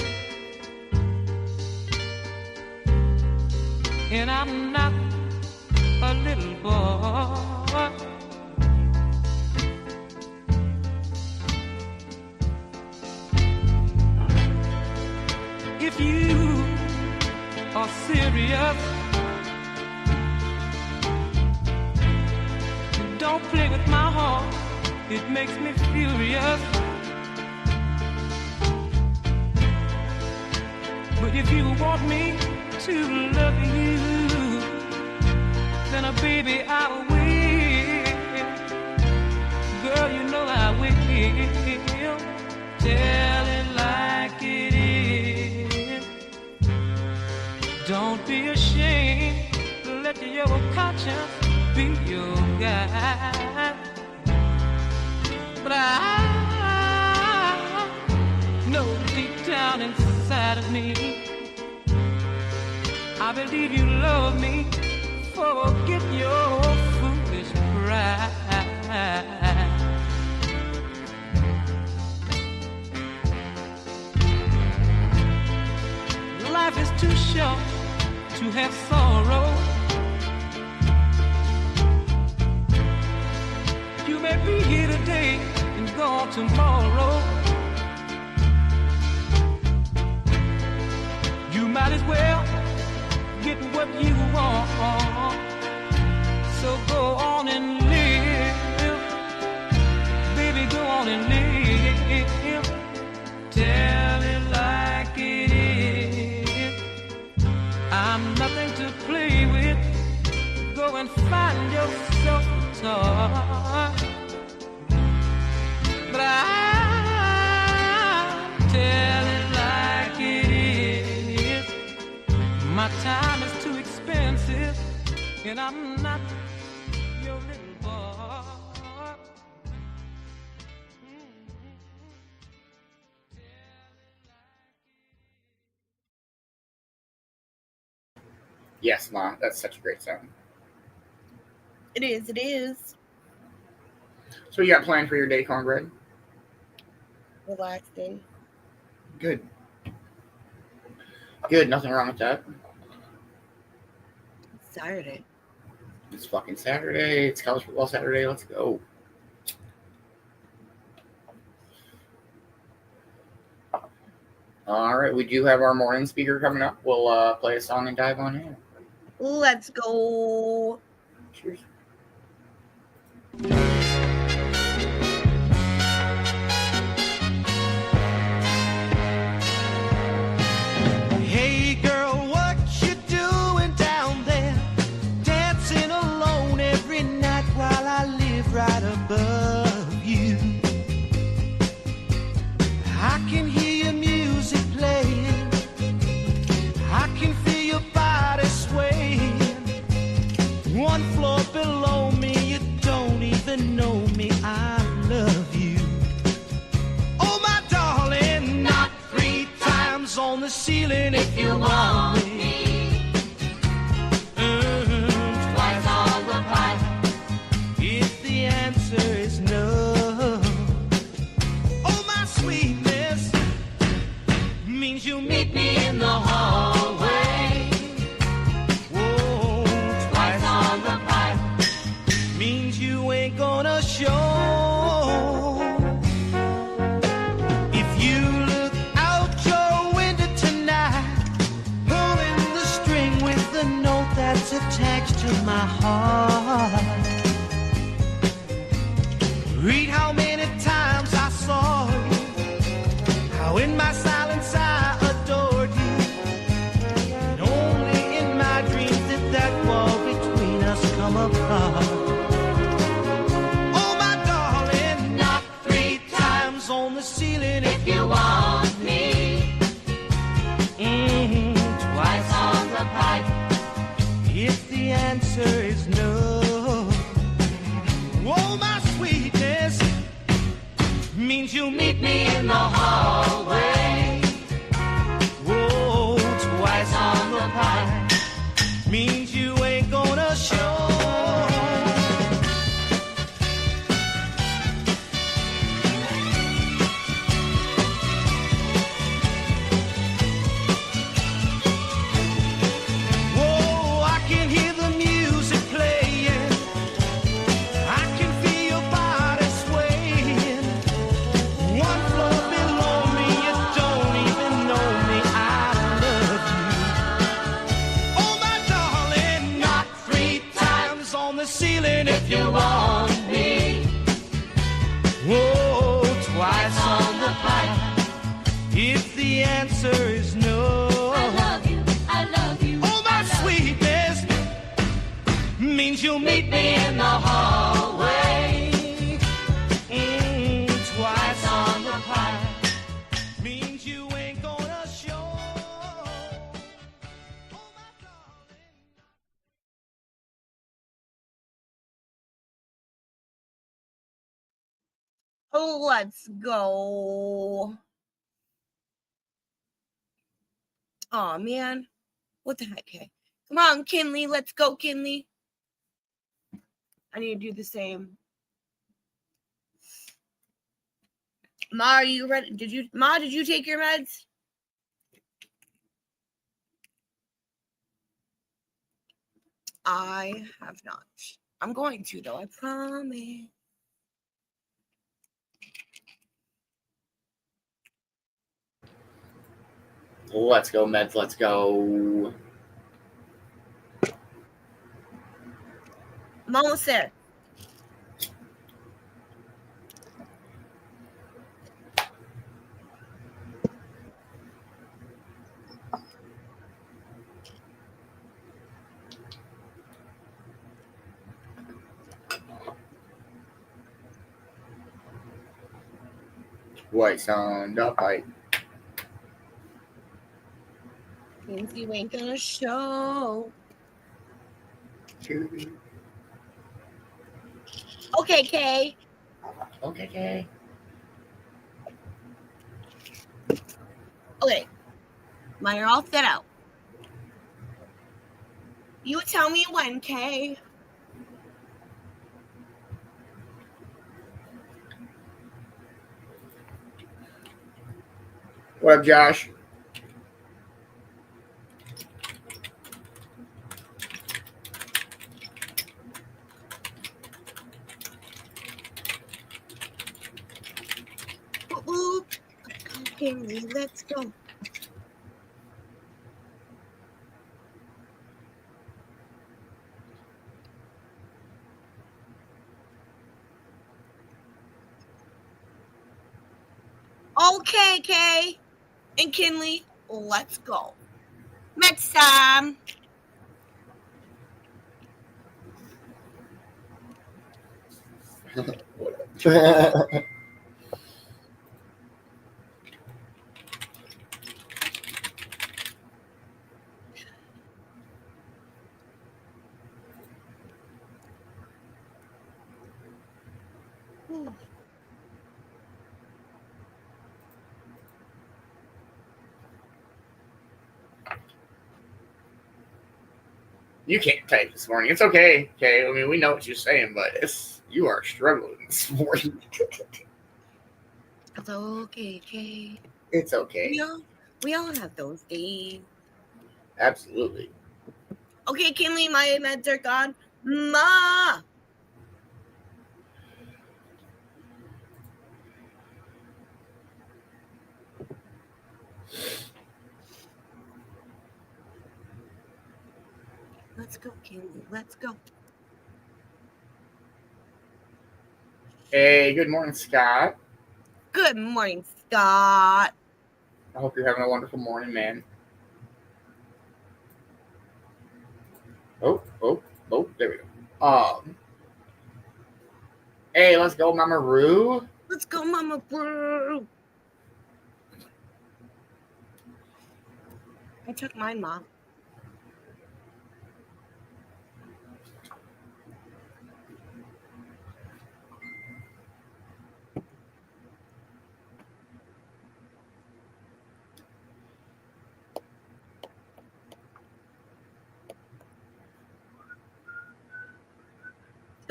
and I'm not a little boy. If you are serious, don't play with my heart, it makes me furious. But if you want me to love you, then baby I will. Girl, you know I will. Tell it like it is. Don't be ashamed, let your conscience be your guide. But I know deep down inside of me, I believe you love me. Forget your foolish pride. Life is too short to have sorrow. You may be here today and gone tomorrow. You might as well get what you want. So go on and live. Baby, go on and live. Tell it like it is. I'm nothing to play with. Go and find yourself a toy. But I tell it like it is. My time is too expensive, and I'm not your little boy. Yes, Ma, that's such a great song. It is, it is. So you got planned for your day, Cornbread? Relaxing. Good. Good, nothing wrong with that. Saturday. It's fucking Saturday. It's college football Saturday. Let's go. All right, we do have our morning speaker coming up. We'll play a song and dive on in. Let's go. Cheers. Hey girl, what you doing down there? Dancing alone every night while I live right above you. I can hear your music playing. I can feel your body swaying. One floor below me, you don't even know me. I love you. Oh my darling, knock 3 times on the ceiling if you want me. Twice on the pipe if the answer is no. Oh my sweetness means you meet me in the hallway. Whoa, twice on the pipe means you ain't gonna show means you'll meet me in the hallway. Whoa, twice on the pie means you ain't gonna show. If you want me, whoa, twice on the pipe. If the answer is no, I love you, oh my sweetness, means you'll meet me in the hallway. Twice on the pipe means you ain't gonna show. Oh, let's go. Oh man, what the heck? Hey, come on, Kinley, let's go, Kinley. I need to do the same. Ma, are you ready? Did you take your meds? I have not. I'm going to though, I promise. Let's go, meds. Let's go. I'm almost there. Twice on the pipe. Means you ain't gonna show. Okay, Kay. Okay, Kay. Okay. Mine are all set out. You tell me when, Kay. What up, Josh? Ooh. Okay, let's go. Okay, Kay and Kinley, let's go. Next time. You can't type this morning. It's okay. Okay. I mean, we know what you're saying, but you are struggling this morning. It's okay, Kay. It's okay. We all have those days. Absolutely. Okay, Kinley, my meds are gone. Ma! Let's go, Kinley. Let's go. Hey, good morning, Scott. Good morning, Scott. I hope you're having a wonderful morning, man. Oh, there we go. Hey, let's go, Mama Roo. Let's go, Mama Roo. I took mine, Mom.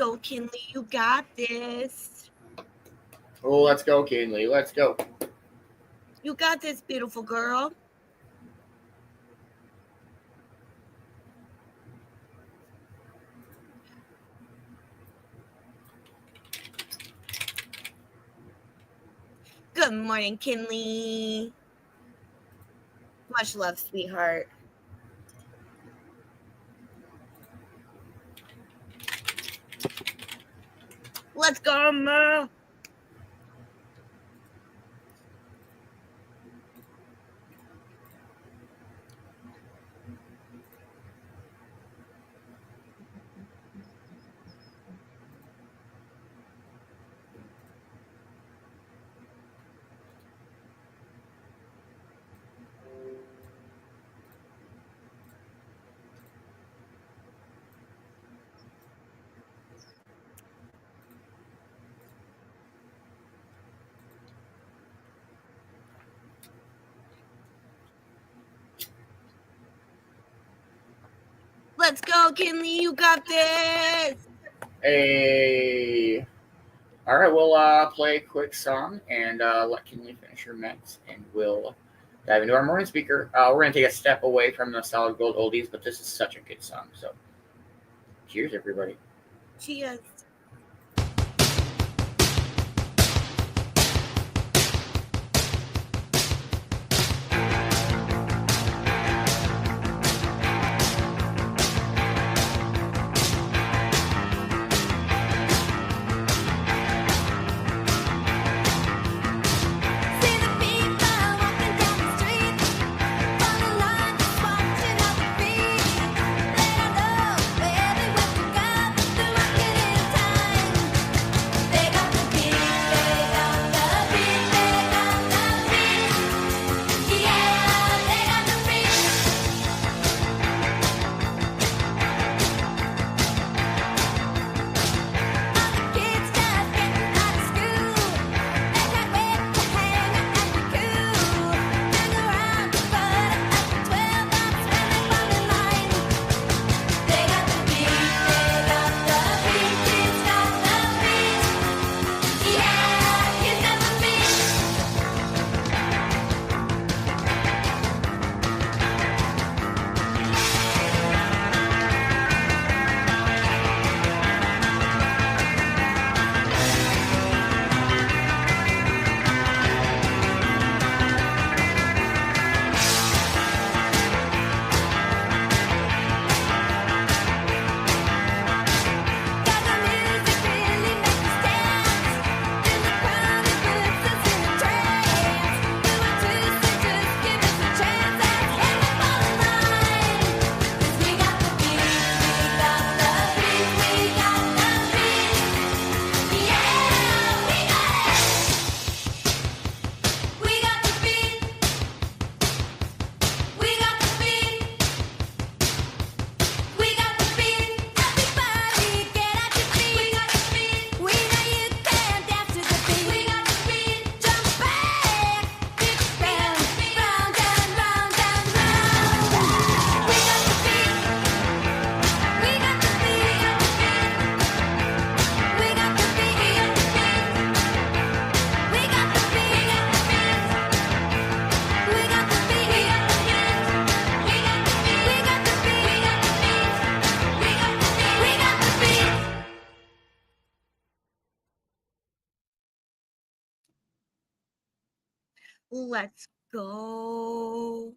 go, Kinley. You got this. Oh, let's go, Kinley. Let's go. You got this, beautiful girl. Good morning, Kinley. Much love, sweetheart. Let's go, Ma. Let's go, Kinley. You got this. Hey. All right, we'll play a quick song and let Kinley finish her mix, and we'll dive into our morning speaker. We're going to take a step away from the solid gold oldies, but this is such a good song. So, cheers, everybody. Cheers. Let's go.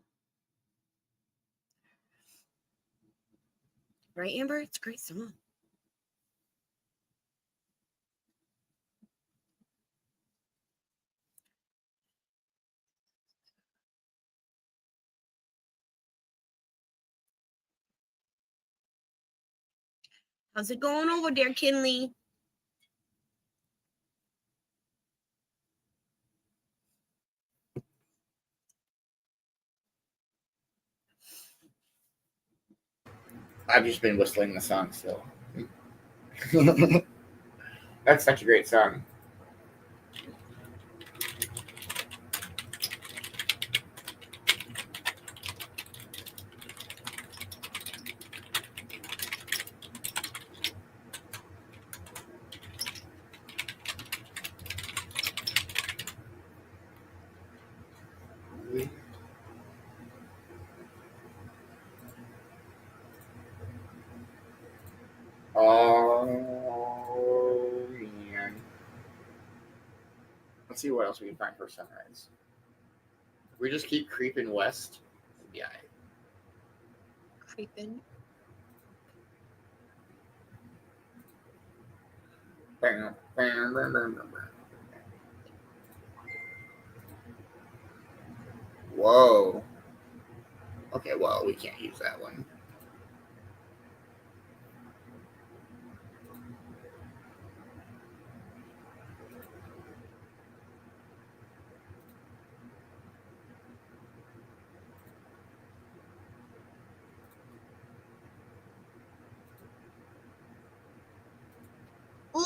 Right, Amber? It's a great song. How's it going over there, Kinley? I've just been whistling the song still. That's such a great song. Oh, man. Let's see what else we can find for sunrise. If we just keep creeping west, yeah. Creeping. Bam, bam, bam, bam, bam, bam. Whoa. Okay, well, we can't use that one.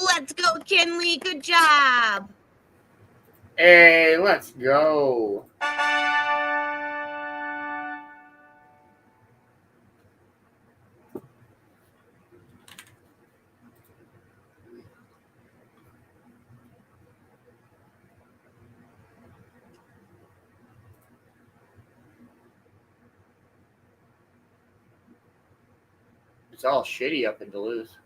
Let's go, Kinley. Good job. Hey, let's go. It's all shitty up in Duluth.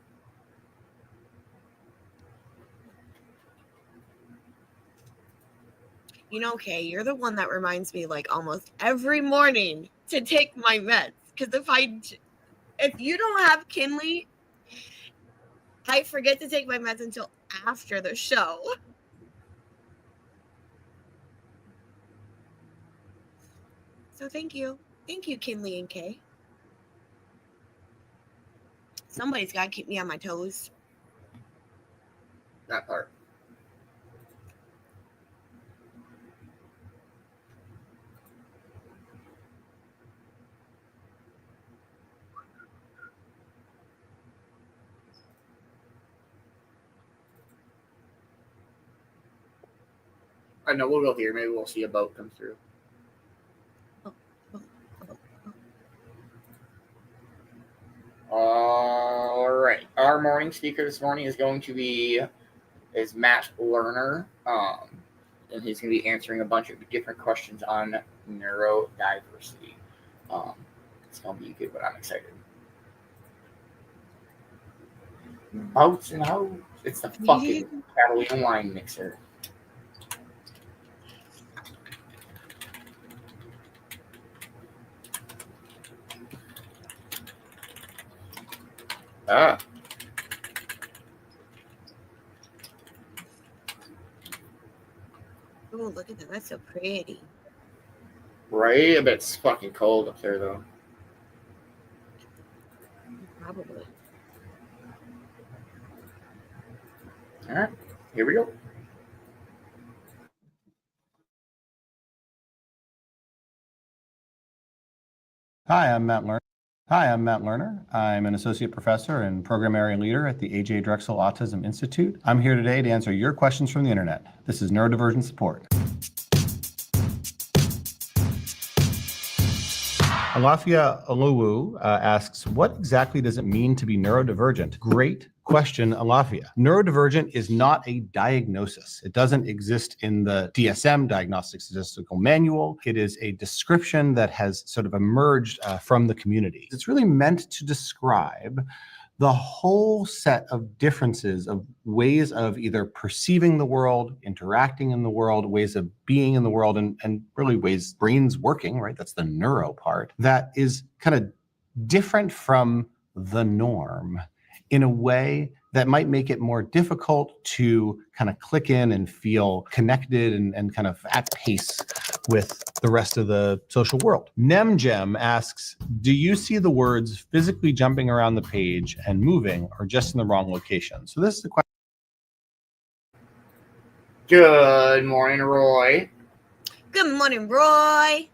You know, Kay, you're the one that reminds me like almost every morning to take my meds. Because if you don't have Kinley, I forget to take my meds until after the show. So thank you. Thank you, Kinley and Kay. Somebody's got to keep me on my toes. That part. I know, we'll go here. Maybe we'll see a boat come through. All right. Our morning speaker this morning is going to be Matt Lerner. And he's going to be answering a bunch of different questions on neurodiversity. It's going to be good, but I'm excited. Boats and hoes. It's the fucking Catalina wine mixer. Ah. Oh, look at that. That's so pretty. Right? I bet it's fucking cold up there, though. Probably. All right. Here we go. Hi, I'm Matt Lerner. I'm an associate professor and program area leader at the A.J. Drexel Autism Institute. I'm here today to answer your questions from the internet. This is Neurodivergent Support. Alafia Oluwu asks, what exactly does it mean to be neurodivergent? Great question, Alafia. Neurodivergent is not a diagnosis. It doesn't exist in the DSM, Diagnostic Statistical Manual. It is a description that has sort of emerged from the community. It's really meant to describe the whole set of differences of ways of either perceiving the world, interacting in the world, ways of being in the world, and really ways brains working, right? That's the neuro part. That is kind of different from the norm in a way that might make it more difficult to kind of click in and feel connected and kind of at pace with the rest of the social world. Nemgem asks, do you see the words physically jumping around the page and moving or just in the wrong location? So this is the question. Good morning, Roy. Good morning, Roy.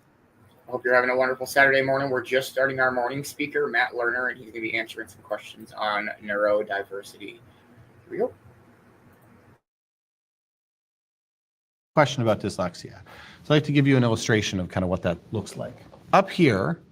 Hope you're having a wonderful Saturday morning. We're just starting our morning speaker, Matt Lerner, and he's going to be answering some questions on neurodiversity. Here we go. Question about dyslexia. So I'd like to give you an illustration of kind of what that looks like. Up here,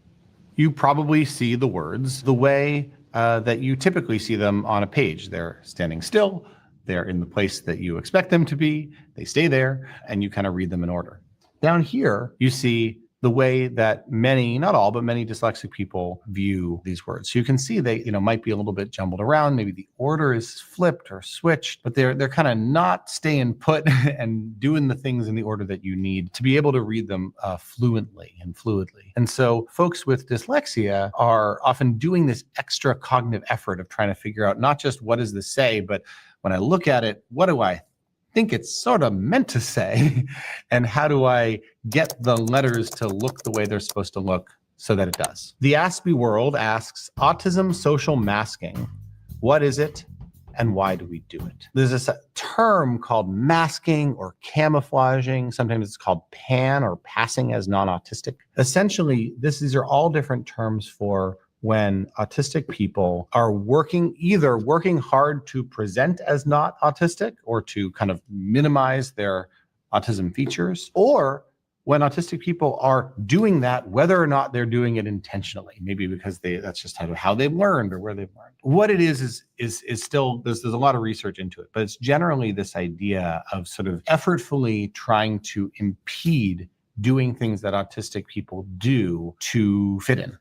you probably see the words the way that you typically see them on a page. They're standing still, they're in the place that you expect them to be, they stay there, and you kind of read them in order. Down here, you see the way that many, not all, but many dyslexic people view these words. So you can see they, might be a little bit jumbled around. Maybe the order is flipped or switched, but they're kind of not staying put and doing the things in the order that you need to be able to read them fluently and fluidly. And so folks with dyslexia are often doing this extra cognitive effort of trying to figure out not just what does this say, but when I look at it, what do I think it's sort of meant to say? And how do I get the letters to look the way they're supposed to look so that it does? The Aspie World asks, autism social masking, what is it and why do we do it? There's this term called masking or camouflaging. Sometimes it's called pan or passing as non-autistic. Essentially, these are all different terms for when autistic people are either working hard to present as not autistic or to kind of minimize their autism features, or when autistic people are doing that, whether or not they're doing it intentionally, maybe because that's just how they've learned or where they've learned. What it is still, there's a lot of research into it, but it's generally this idea of sort of effortfully trying to impede doing things that autistic people do to fit in.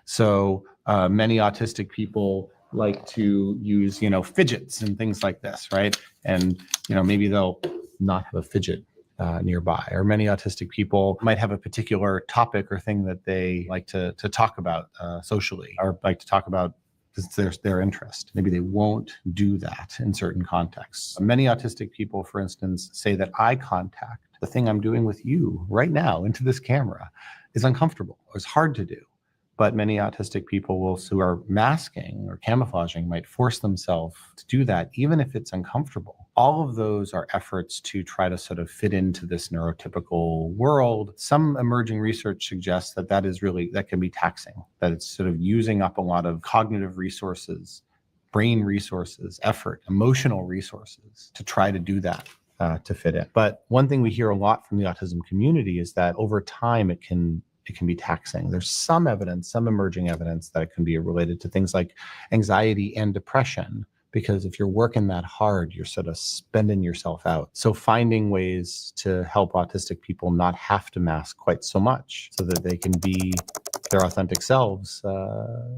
So many autistic people like to use, fidgets and things like this, right? And, maybe they'll not have a fidget nearby. Or many autistic people might have a particular topic or thing that they like to talk about socially, or like to talk about their interest. Maybe they won't do that in certain contexts. Many autistic people, for instance, say that eye contact, the thing I'm doing with you right now into this camera, is uncomfortable or is hard to do. But many autistic people who are masking or camouflaging might force themselves to do that, even if it's uncomfortable. All of those are efforts to try to sort of fit into this neurotypical world. Some emerging research suggests that can be taxing, that it's sort of using up a lot of cognitive resources, brain resources, effort, emotional resources to try to do that. To fit in. But one thing we hear a lot from the autism community is that over time it can be taxing. There's some emerging evidence that it can be related to things like anxiety and depression, because if you're working that hard, you're sort of spending yourself out. So finding ways to help autistic people not have to mask quite so much so that they can be their authentic selves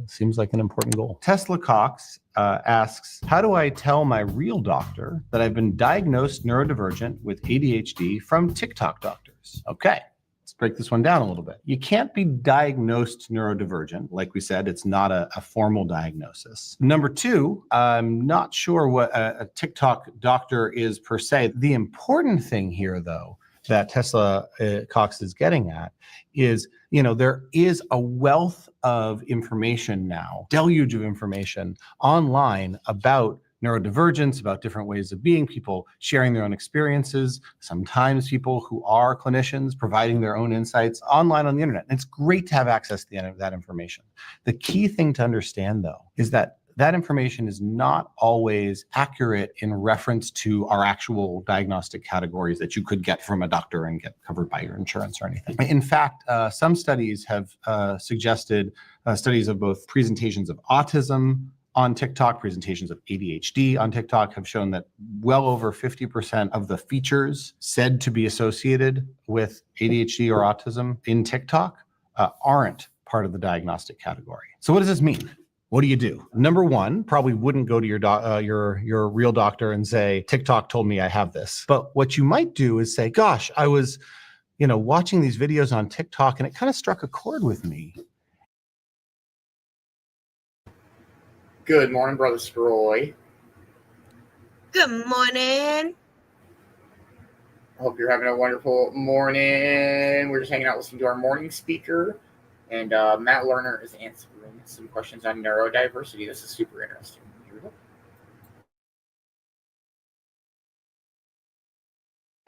seems like an important goal. Tesla Cox asks, how do I tell my real doctor that I've been diagnosed neurodivergent with ADHD from TikTok doctors? Okay. Let's break this one down a little bit. You can't be diagnosed neurodivergent. Like we said, it's not a formal diagnosis. Number two, I'm not sure what a TikTok doctor is per se. The important thing here, though, that Tesla Cox is getting at is, there is a wealth of information now, deluge of information online about neurodivergence, about different ways of being, people sharing their own experiences, sometimes people who are clinicians providing their own insights online on the internet. And it's great to have access to that information. The key thing to understand, though, is that information is not always accurate in reference to our actual diagnostic categories that you could get from a doctor and get covered by your insurance or anything. In fact, some studies have suggested studies of both presentations of autism on TikTok, presentations of ADHD on TikTok have shown that well over 50% of the features said to be associated with ADHD or autism in TikTok aren't part of the diagnostic category. So what does this mean? What do you do? Number one, probably wouldn't go to your real doctor and say, TikTok told me I have this. But what you might do is say, gosh, I was, watching these videos on TikTok and it kind of struck a chord with me. Good morning, Brother Stroy. Good morning. I hope you're having a wonderful morning. We're just hanging out listening to our morning speaker. And Matt Lerner is answering some questions on neurodiversity. This is super interesting. Here we go.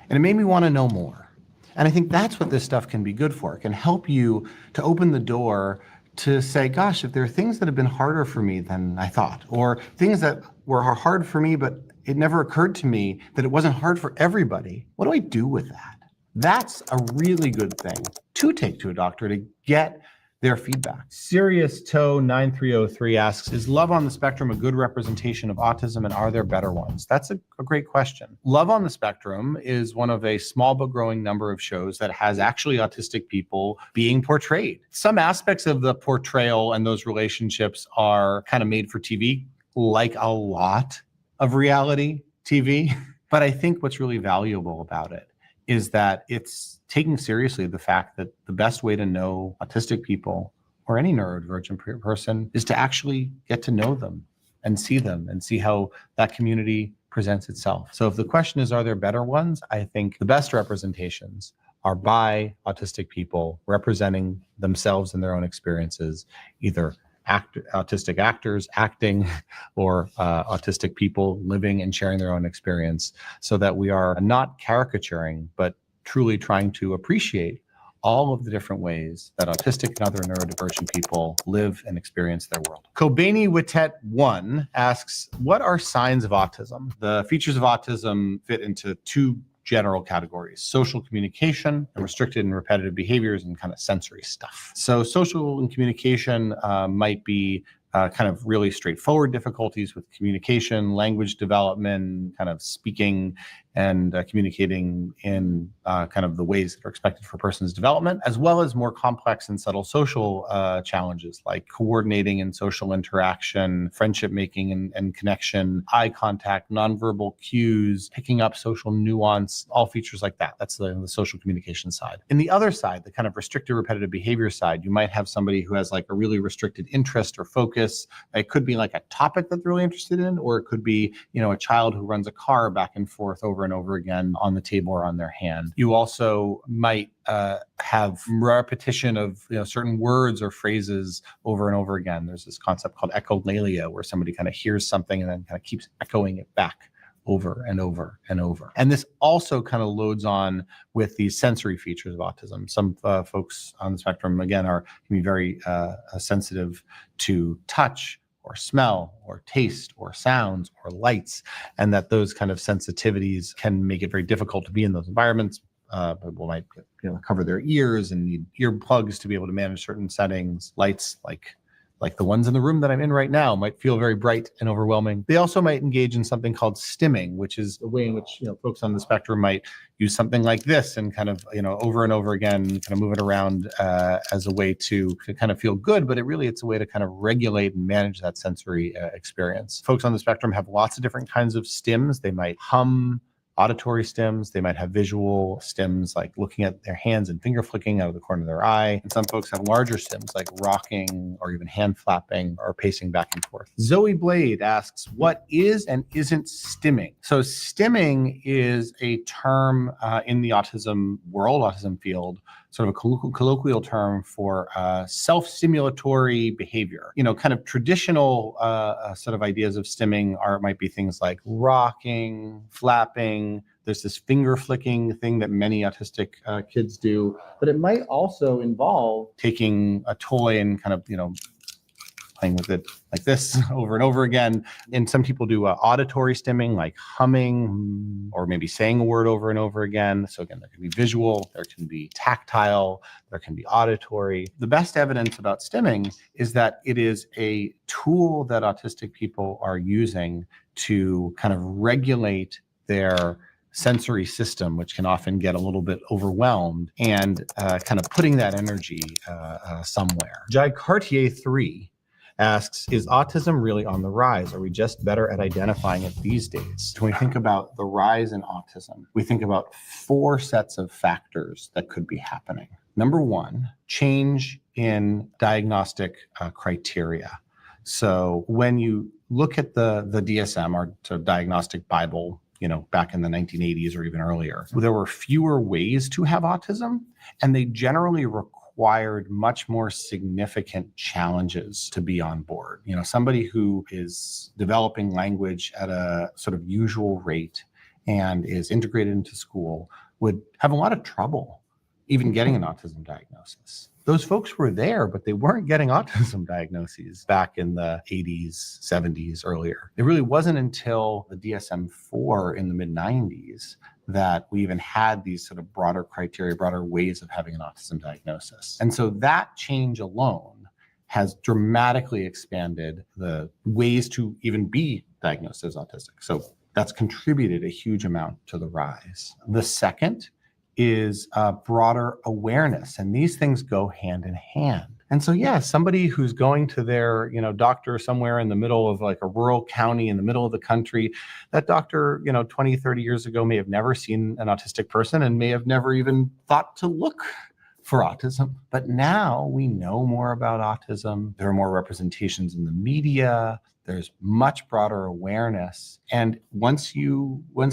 And it made me want to know more. And I think that's what this stuff can be good for. It can help you to open the door to say, gosh, if there are things that have been harder for me than I thought, or things that were hard for me, but it never occurred to me that it wasn't hard for everybody, what do I do with that? That's a really good thing to take to a doctor to get their feedback. Sirius Toe 9303 asks, is Love on the Spectrum a good representation of autism, and are there better ones? That's a great question. Love on the Spectrum is one of a small but growing number of shows that has actually autistic people being portrayed. Some aspects of the portrayal and those relationships are kind of made for TV, like a lot of reality TV. But I think what's really valuable about it is that it's taking seriously the fact that the best way to know autistic people or any neurodivergent person is to actually get to know them and see how that community presents itself. So if the question is, are there better ones? I think the best representations are by autistic people representing themselves and their own experiences, either autistic actors acting or autistic people living and sharing their own experience, so that we are not caricaturing, but truly trying to appreciate all of the different ways that autistic and other neurodivergent people live and experience their world. Kobani Witet 1 asks, what are signs of autism? The features of autism fit into two general categories: social communication and restricted and repetitive behaviors, and kind of sensory stuff. So social and communication might be kind of really straightforward difficulties with communication, language development, kind of speaking and communicating in kind of the ways that are expected for a person's development, as well as more complex and subtle social challenges like coordinating and social interaction, friendship making and connection, eye contact, nonverbal cues, picking up social nuance, all features like that. That's the social communication side. In the other side, the kind of restricted repetitive behavior side, you might have somebody who has like a really restricted interest or focus. It could be like a topic that they're really interested in, or it could be, a child who runs a car back and forth over and over again on the table or on their hand. You also might have repetition of certain words or phrases over and over again. There's this concept called echolalia, where somebody kind of hears something and then kind of keeps echoing it back over and over and over. And this also kind of loads on with these sensory features of autism. Some folks on the spectrum, again, can be very sensitive to touch or smell or taste or sounds or lights, and that those kind of sensitivities can make it very difficult to be in those environments. People might cover their ears and need earplugs to be able to manage certain settings. Lights like the ones in the room that I'm in right now might feel very bright and overwhelming. They also might engage in something called stimming, which is a way in which folks on the spectrum might use something like this and kind of over and over again, kind of move it around as a way to kind of feel good, but it's a way to kind of regulate and manage that sensory experience. Folks on the spectrum have lots of different kinds of stims. They might hum auditory stims. They might have visual stims, like looking at their hands and finger flicking out of the corner of their eye. And some folks have larger stims, like rocking or even hand flapping or pacing back and forth. Zoe Blade asks, what is and isn't stimming? So stimming is a term in the autism world, autism field, sort of a colloquial term for self-stimulatory behavior. Kind of traditional sort of ideas of stimming might be things like rocking, flapping. There's this finger flicking thing that many autistic kids do, but it might also involve taking a toy and kind of, playing with it like this over and over again. And some people do auditory stimming, like humming or maybe saying a word over and over again. So again, there can be visual, there can be tactile, there can be auditory. The best evidence about stimming is that it is a tool that autistic people are using to kind of regulate their sensory system, which can often get a little bit overwhelmed, and kind of putting that energy somewhere. Jai Cartier 3 asks, is autism really on the rise? Are we just better at identifying it these days? When we think about the rise in autism, we think about 4 sets of factors that could be happening. Number 1, change in diagnostic criteria. So when you look at the DSM, or Diagnostic Bible, back in the 1980s or even earlier, there were fewer ways to have autism, and they generally required much more significant challenges to be on board. Somebody who is developing language at a sort of usual rate and is integrated into school would have a lot of trouble even getting an autism diagnosis. Those folks were there, but they weren't getting autism diagnoses back in the 80s, 70s, earlier. It really wasn't until the DSM-4 in the mid-90s that we even had these sort of broader criteria, broader ways of having an autism diagnosis. And so that change alone has dramatically expanded the ways to even be diagnosed as autistic. So that's contributed a huge amount to the rise. The second is broader awareness, and these things go hand in hand. And so, yeah, somebody who's going to their, doctor somewhere in the middle of like a rural county in the middle of the country, that doctor, 20, 30 years ago may have never seen an autistic person and may have never even thought to look for autism. But now we know more about autism. There are more representations in the media. There's much broader awareness. And once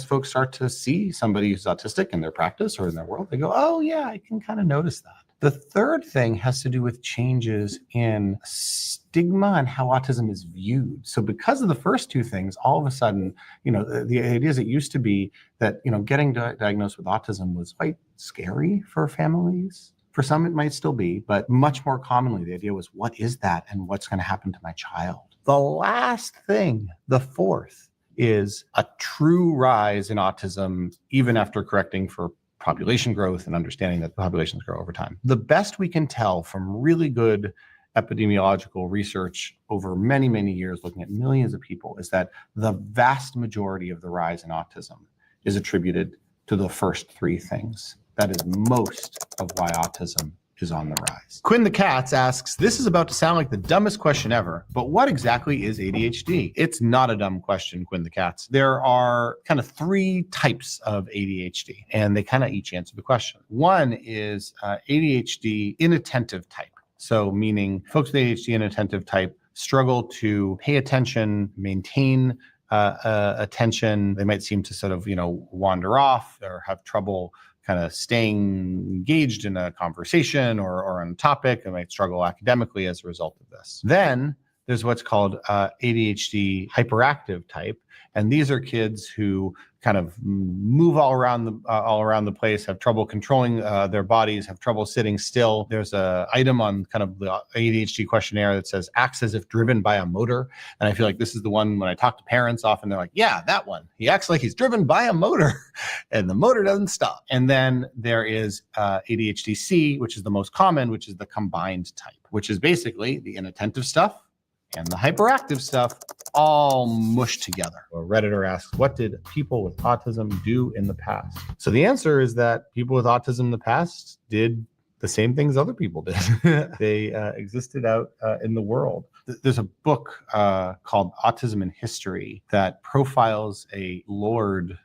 folks start to see somebody who's autistic in their practice or in their world, they go, oh yeah, I can kind of notice that. The third thing has to do with changes in stigma and how autism is viewed. So because of the first two things, all of a sudden, the ideas it used to be that, getting diagnosed with autism was quite scary for families. For some, it might still be, but much more commonly, the idea was, what is that and what's going to happen to my child? The last thing, the fourth, is a true rise in autism, even after correcting for population growth and understanding that populations grow over time. The best we can tell from really good epidemiological research over many, many years, looking at millions of people, is that the vast majority of the rise in autism is attributed to the first three things. That is most of why autism is on the rise. Quinn the Cats asks, this is about to sound like the dumbest question ever, but what exactly is ADHD? It's not a dumb question, Quinn the Cats. There are kind of three types of ADHD, and they kind of each answer the question. One is ADHD inattentive type. So meaning folks with ADHD inattentive type struggle to pay attention, maintain attention. They might seem to sort of, wander off or have trouble kind of staying engaged in a conversation or on a topic, and might struggle academically as a result of this. Then there's what's called ADHD hyperactive type. And these are kids who kind of move all around the place, have trouble controlling their bodies, have trouble sitting still. There's a item on kind of the ADHD questionnaire that says acts as if driven by a motor. And I feel like this is the one when I talk to parents often, they're like, yeah, that one. He acts like he's driven by a motor and the motor doesn't stop. And then there is ADHD-C, which is the most common, which is the combined type, which is basically the inattentive stuff and the hyperactive stuff all mushed together. A Redditor asks, what did people with autism do in the past? So the answer is that people with autism in the past did the same things other people did. They existed out in the world. There's a book called Autism in History that profiles a lord,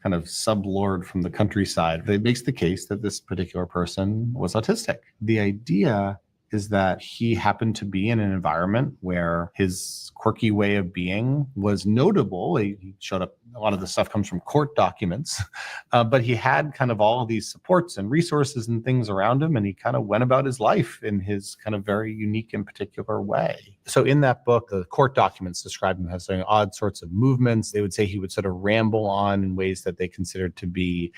kind of sub-lord from the countryside. It makes the case that this particular person was autistic. The idea is that he happened to be in an environment where his quirky way of being was notable. He showed up, a lot of the stuff comes from court documents, but he had kind of all of these supports and resources and things around him, and he kind of went about his life in his kind of very unique and particular way. So in that book, the court documents describe him as having odd sorts of movements. They would say he would sort of ramble on in ways that they considered to be,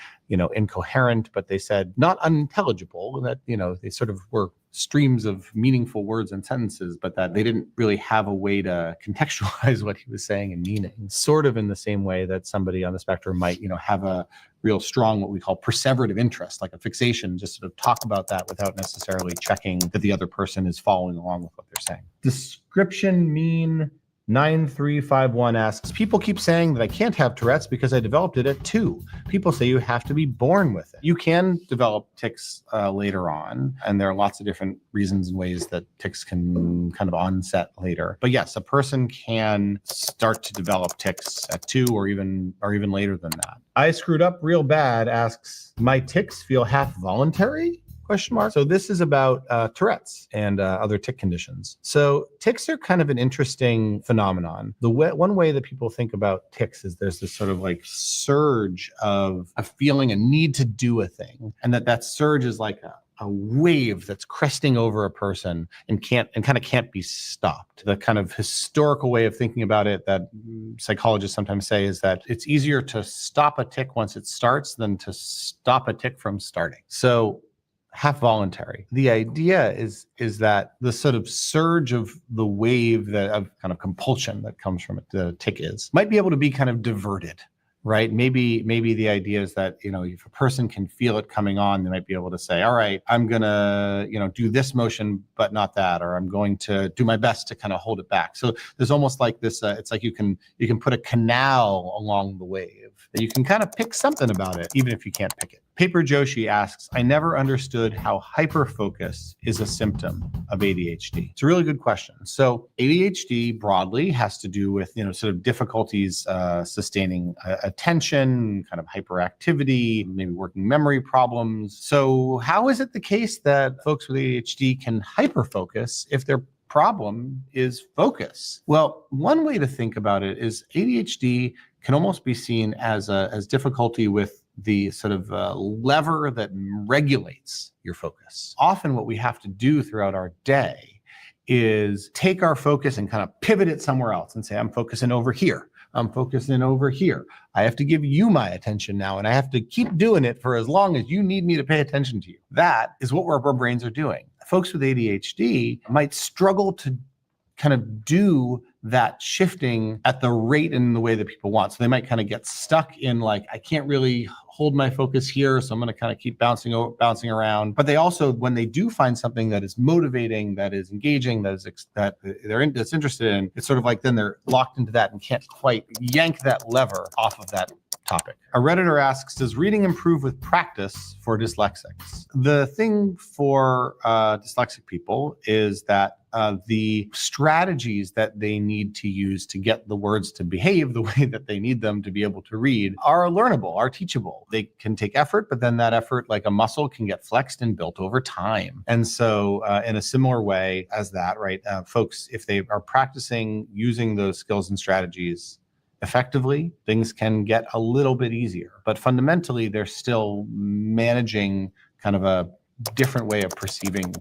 incoherent, but they said not unintelligible, that, they sort of were streams of meaningful words and sentences, but that they didn't really have a way to contextualize what he was saying and meaning. Sort of in the same way that somebody on the spectrum might, have a real strong, what we call perseverative interest, like a fixation, just sort of talk about that without necessarily checking that the other person is following along with what they're saying. Description mean 9351 asks, people keep saying that I can't have Tourette's because I developed it at 2. People say you have to be born with it. You can develop tics later on, and there are lots of different reasons and ways that tics can kind of onset later. But yes, a person can start to develop tics at 2 or even later than that. I screwed up real bad asks, my tics feel half voluntary? ? So this is about Tourette's and other tic conditions. So tics are kind of an interesting phenomenon. One way that people think about tics is there's this sort of like surge of a feeling a need to do a thing, and that surge is like a wave that's cresting over a person and kind of can't be stopped. The kind of historical way of thinking about it that psychologists sometimes say is that it's easier to stop a tic once it starts than to stop a tic from starting. So half voluntary. The idea is that the sort of surge of the wave of kind of compulsion that comes from it, the tic might be able to be kind of diverted. right? Maybe the idea is that, if a person can feel it coming on, they might be able to say, all right, I'm going to, do this motion, but not that, or I'm going to do my best to kind of hold it back. So there's almost like this, it's like you can put a canal along the wave that you can kind of pick something about it, even if you can't pick it. Paper Joshi asks, I never understood how hyperfocus is a symptom of ADHD. It's a really good question. So ADHD broadly has to do with, sort of difficulties sustaining attention, kind of hyperactivity, maybe working memory problems. So how is it the case that folks with ADHD can hyperfocus if their problem is focus? Well, one way to think about it is ADHD can almost be seen as difficulty with the sort of lever that regulates your focus. Often what we have to do throughout our day is take our focus and kind of pivot it somewhere else and say, I'm focusing over here. I'm focusing over here. I have to give you my attention now, and I have to keep doing it for as long as you need me to pay attention to you. That is what our brains are doing. Folks with ADHD might struggle to kind of do that shifting at the rate and the way that people want. So they might kind of get stuck in like, I can't really hold my focus here, so I'm going to kind of keep bouncing around. But they also, when they do find something that is motivating, that is engaging, that's interested in, it's sort of like then they're locked into that and can't quite yank that lever off of that topic. A Redditor asks, does reading improve with practice for dyslexics? The thing for dyslexic people is that the strategies that they need to use to get the words to behave the way that they need them to be able to read are learnable, are teachable. They can take effort, but then that effort, like a muscle, can get flexed and built over time. And so in a similar way as that, right, folks, if they are practicing using those skills and strategies effectively, things can get a little bit easier. But fundamentally, they're still managing kind of a different way of perceiving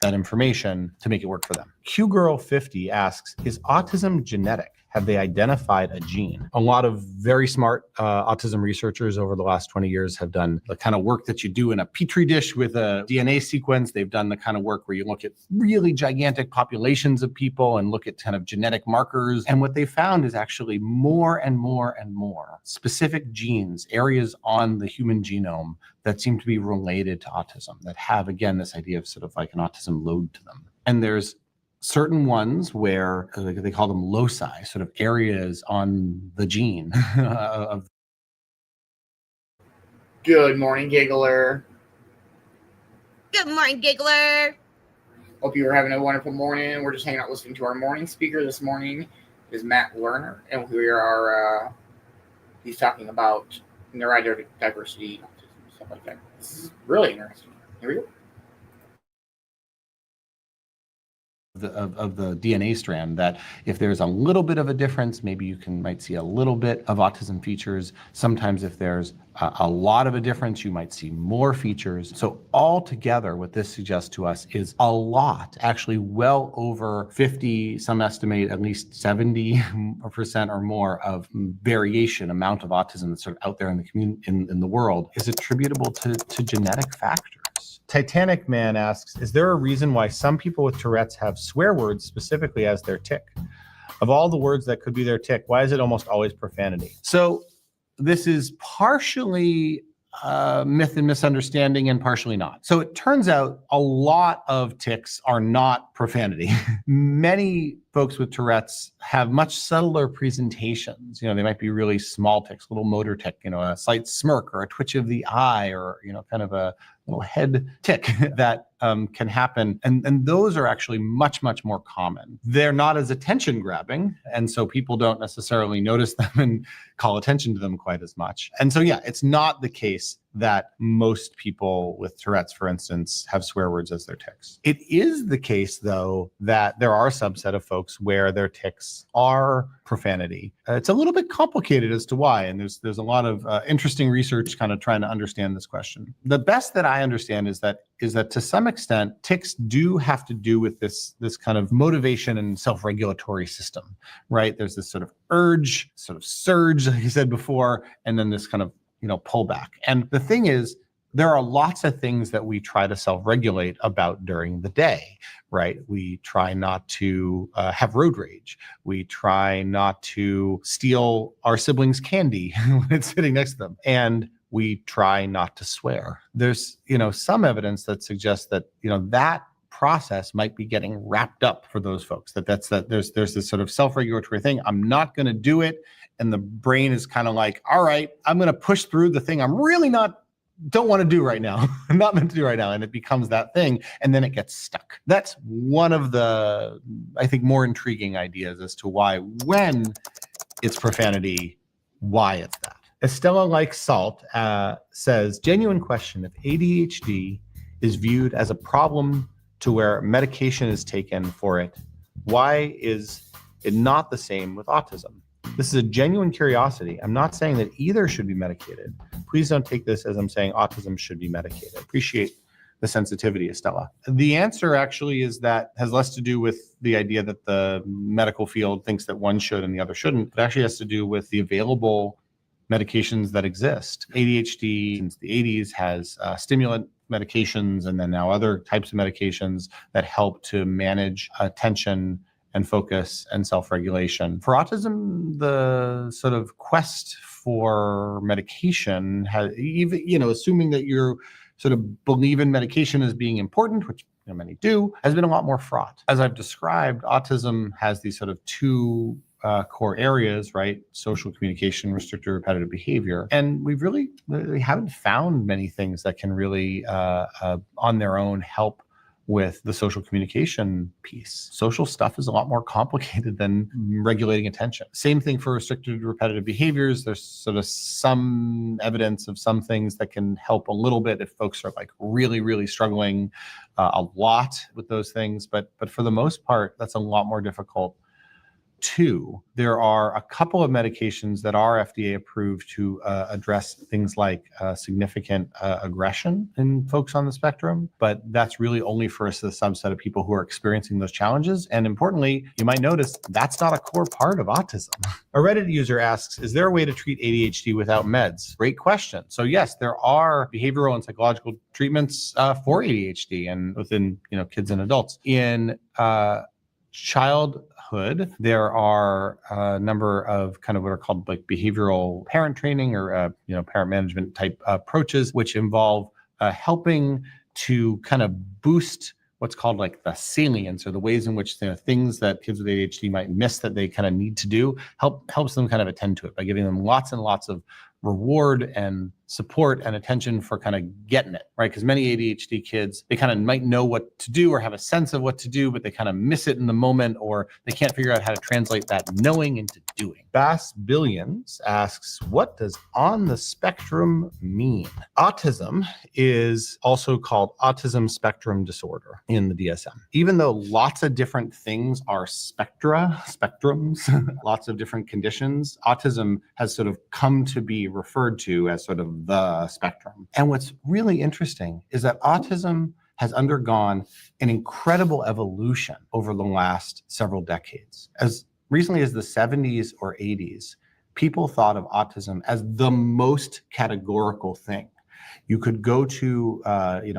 that information to make it work for them. QGirl50 asks, is autism genetic? Have they identified a gene? A lot of very smart autism researchers over the last 20 years have done the kind of work that you do in a petri dish with a DNA sequence. They've done the kind of work where you look at really gigantic populations of people and look at kind of genetic markers. And what they found is actually more and more and more specific genes, areas on the human genome that seem to be related to autism, that have, again, this idea of sort of like an autism load to them. And there's certain ones where they call them loci, sort of areas on the gene of. Good morning, Giggler. Good morning, Giggler. Hope you are having a wonderful morning. We're just hanging out listening to our morning speaker this morning is Matt Lerner, and we are he's talking about neurodiversity, stuff like that. This is really interesting. Here we go. Of the DNA strand, that if there's a little bit of a difference, maybe you might see a little bit of autism features. Sometimes if there's a lot of a difference, you might see more features. So altogether, what this suggests to us is a lot, actually well over 50, some estimate at least 70% or more of variation, amount of autism that's sort of out there in the community, in the world, is attributable to genetic factors. Titanic Man asks, is there a reason why some people with Tourette's have swear words specifically as their tic? Of all the words that could be their tic, why is it almost always profanity? So this is partially myth and misunderstanding and partially not. So it turns out a lot of tics are not profanity. Many folks with Tourette's have much subtler presentations. They might be really small tics, little motor tic, a slight smirk or a twitch of the eye, or, kind of a little head tic that can happen. And those are actually much, much more common. They're not as attention grabbing. And so people don't necessarily notice them and call attention to them quite as much. And so, yeah, it's not the case that most people with Tourette's, for instance, have swear words as their tics. It is the case, though, that there are a subset of folks where their tics are profanity. It's a little bit complicated as to why, and there's a lot of interesting research kind of trying to understand this question. The best that I understand is that to some extent, tics do have to do with this kind of motivation and self-regulatory system, right? There's this sort of urge, sort of surge, like you said before, and then this kind of pullback. And the thing is, there are lots of things that we try to self-regulate about during the day, right? We try not to have road rage. We try not to steal our siblings' candy when it's sitting next to them. And we try not to swear. There's, some evidence that suggests that, that process might be getting wrapped up for those folks. There's this sort of self-regulatory thing. I'm not going to do it. And the brain is kind of like, all right, I'm going to push through the thing I'm really don't want to do right now. I'm not meant to do right now. And it becomes that thing. And then it gets stuck. That's one of the, I think, more intriguing ideas as to why, when it's profanity, why it's that. Estella Like Salt says, genuine question. If ADHD is viewed as a problem to where medication is taken for it, why is it not the same with autism? This is a genuine curiosity. I'm not saying that either should be medicated. Please don't take this as I'm saying autism should be medicated. Appreciate the sensitivity, Estella. The answer actually is that has less to do with the idea that the medical field thinks that one should and the other shouldn't. It actually has to do with the available medications that exist. ADHD since the 80s has stimulant medications and then now other types of medications that help to manage attention and focus and self-regulation. For autism, the sort of quest for medication has, even, assuming that you sort of believe in medication as being important, which many do, has been a lot more fraught. As I've described, autism has these sort of two core areas, right? Social communication, restricted repetitive behavior. And we haven't found many things that can really, on their own, help with the social communication piece. Social stuff is a lot more complicated than regulating attention. Same thing for restricted repetitive behaviors. There's sort of some evidence of some things that can help a little bit if folks are like really, really struggling a lot with those things. But for the most part, that's a lot more difficult. Two, there are a couple of medications that are FDA approved to address things like significant aggression in folks on the spectrum, but that's really only for a subset of people who are experiencing those challenges. And importantly, you might notice that's not a core part of autism. A Reddit user asks, is there a way to treat ADHD without meds? Great question. So yes, there are behavioral and psychological treatments for ADHD and within kids and adults. In childhood, there are a number of kind of what are called like behavioral parent training or parent management type approaches, which involve helping to kind of boost what's called like the salience, or the ways in which things that kids with ADHD might miss that they kind of need to do, helps them kind of attend to it by giving them lots and lots of reward and support and attention for kind of getting it, right? Because many ADHD kids, they kind of might know what to do or have a sense of what to do, but they kind of miss it in the moment, or they can't figure out how to translate that knowing into doing. Bass Billions asks, what does on the spectrum mean? Autism is also called autism spectrum disorder in the DSM. Even though lots of different things are spectrums, lots of different conditions, autism has sort of come to be referred to as sort of the spectrum. And what's really interesting is that autism has undergone an incredible evolution over the last several decades. As recently as the 70s or 80s, people thought of autism as the most categorical thing. You could go to,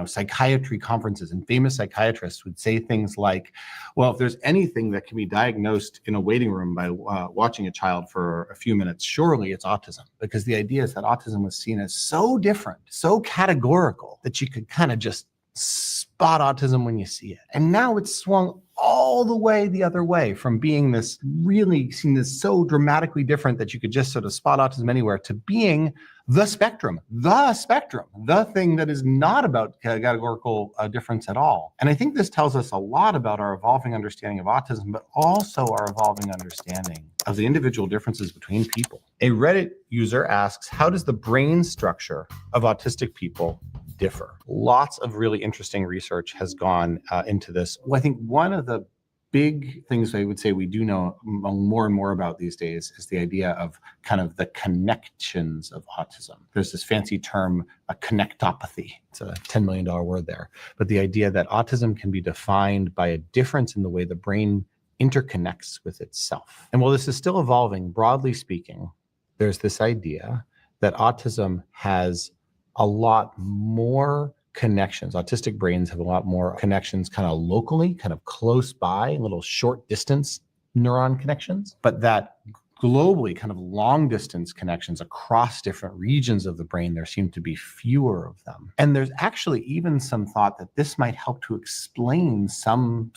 psychiatry conferences, and famous psychiatrists would say things like, well, if there's anything that can be diagnosed in a waiting room by watching a child for a few minutes, surely it's autism. Because the idea is that autism was seen as so different, so categorical, that you could kind of just spot autism when you see it. And now it's swung all the way the other way, from being this really seen as so dramatically different that you could just sort of spot autism anywhere, to being the spectrum, the thing that is not about categorical difference at all. And I think this tells us a lot about our evolving understanding of autism, but also our evolving understanding of the individual differences between people. A Reddit user asks, how does the brain structure of autistic people differ? Lots of really interesting research has gone into this. Well, I think one of the big things I would say we do know more and more about these days is the idea of kind of the connections of autism. There's this fancy term, a connectopathy. It's a $10 million word there. But the idea that autism can be defined by a difference in the way the brain interconnects with itself. And while this is still evolving, broadly speaking, there's this idea that autism has a lot more connections. Autistic brains have a lot more connections kind of locally, kind of close by, little short distance neuron connections, but that globally, kind of long distance connections across different regions of the brain, there seem to be fewer of them. And there's actually even some thought that this might help to explain some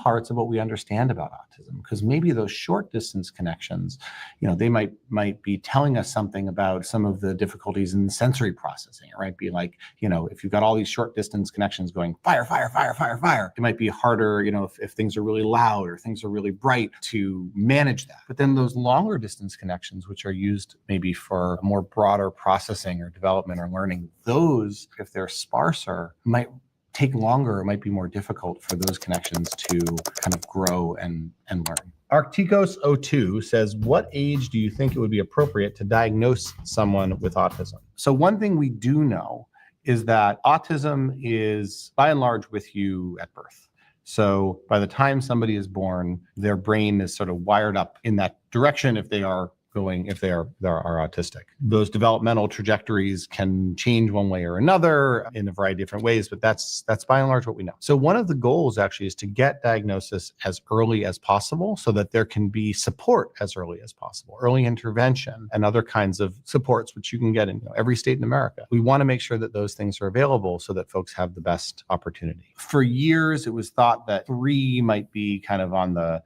parts of what we understand about autism, because maybe those short distance connections, they might be telling us something about some of the difficulties in sensory processing. It might be like, if you've got all these short distance connections going fire, fire, fire, fire, fire, it might be harder, if things are really loud or things are really bright, to manage that. But then those longer distance connections, which are used maybe for more broader processing or development or learning, those, if they're sparser, might take longer. It might be more difficult for those connections to kind of grow and learn. Arcticos02 says, what age do you think it would be appropriate to diagnose someone with autism? So one thing we do know is that autism is by and large with you at birth. So by the time somebody is born, their brain is sort of wired up in that direction if they are autistic. Those developmental trajectories can change one way or another in a variety of different ways, but that's by and large what we know. So one of the goals actually is to get diagnosis as early as possible so that there can be support as early as possible, early intervention and other kinds of supports, which you can get in every state in America. We want to make sure that those things are available so that folks have the best opportunity. For years, it was thought that 3 might be kind of on the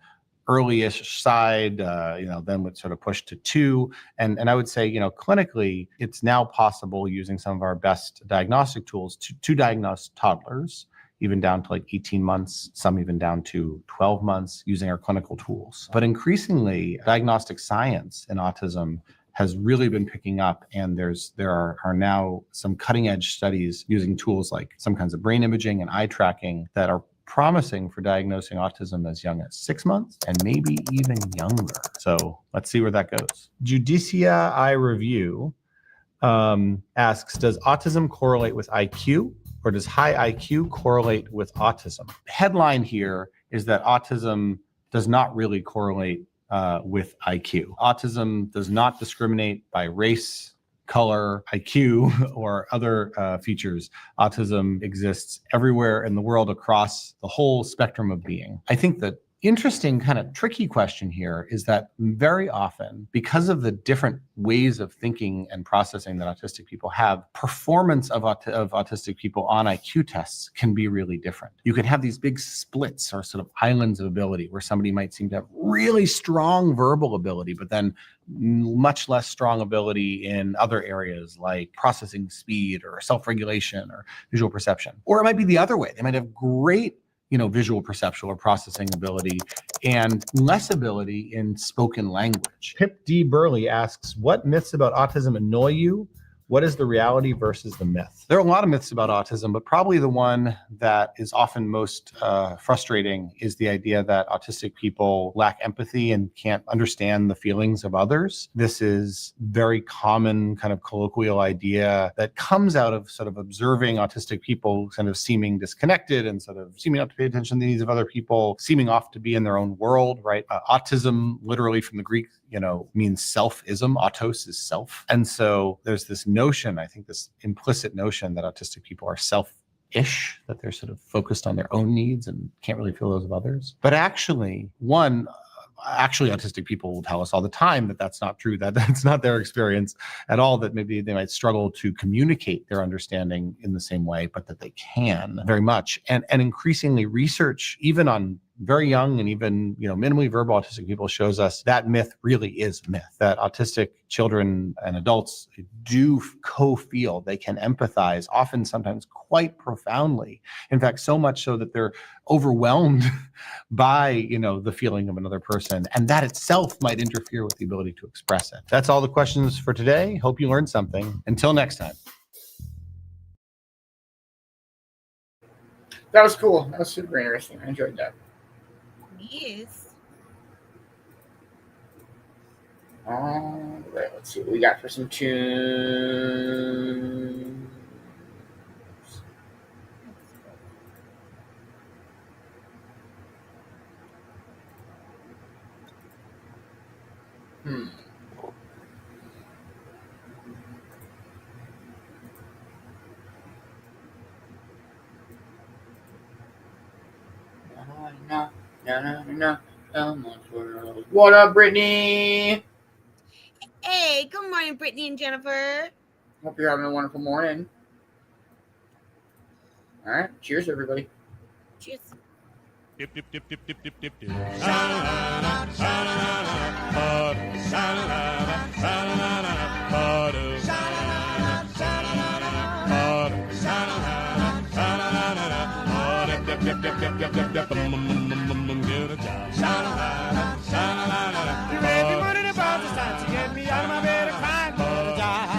early-ish side, then would sort of push to 2. And I would say, clinically, it's now possible using some of our best diagnostic tools to diagnose toddlers, even down to like 18 months, some even down to 12 months using our clinical tools. But increasingly, diagnostic science in autism has really been picking up, and there are now some cutting-edge studies using tools like some kinds of brain imaging and eye tracking that are promising for diagnosing autism as young as 6 months and maybe even younger. So let's see where that goes. Judicia I Review asks, does autism correlate with IQ, or does high IQ correlate with autism? Headline here is that autism does not really correlate with IQ. Autism does not discriminate by race, color, IQ, or other features. Autism exists everywhere in the world across the whole spectrum of being. I think that interesting kind of tricky question here is that very often, because of the different ways of thinking and processing that autistic people have, performance of autistic people on IQ tests can be really different. You can have these big splits or sort of islands of ability where somebody might seem to have really strong verbal ability, but then much less strong ability in other areas like processing speed or self-regulation or visual perception. Or it might be the other way. They might have great visual perceptual or processing ability and less ability in spoken language. Pip D. Burley asks, what myths about autism annoy you? What is the reality versus the myth? There are a lot of myths about autism, but probably the one that is often most frustrating is the idea that autistic people lack empathy and can't understand the feelings of others. This is very common kind of colloquial idea that comes out of sort of observing autistic people kind of seeming disconnected and sort of seeming not to pay attention to the needs of other people, seeming off to be in their own world, right? Autism, literally from the Greek, means self-ism. Autos is self. And so there's this notion, I think this implicit notion that autistic people are self-ish, that they're sort of focused on their own needs and can't really feel those of others. But actually, autistic people will tell us all the time that that's not true, that that's not their experience at all, that maybe they might struggle to communicate their understanding in the same way, but that they can very much. And increasingly research, even on very young and even, minimally verbal autistic people, shows us that myth really is a myth, that autistic children and adults do co-feel, they can empathize, often sometimes quite profoundly. In fact, so much so that they're overwhelmed by, the feeling of another person. And that itself might interfere with the ability to express it. That's all the questions for today. Hope you learned something. Until next time. That was cool. That was super interesting. I enjoyed that. Yes. All right, let's see what we got for some tunes. What up, Brittany? Hey, good morning, Brittany and Jennifer. Hope you're having a wonderful morning. All right, cheers, everybody. Cheers. Dip, dip, dip, dip, dip, dip, dip, dip. You raise me money about this time to get me out of my bed and crying for the job.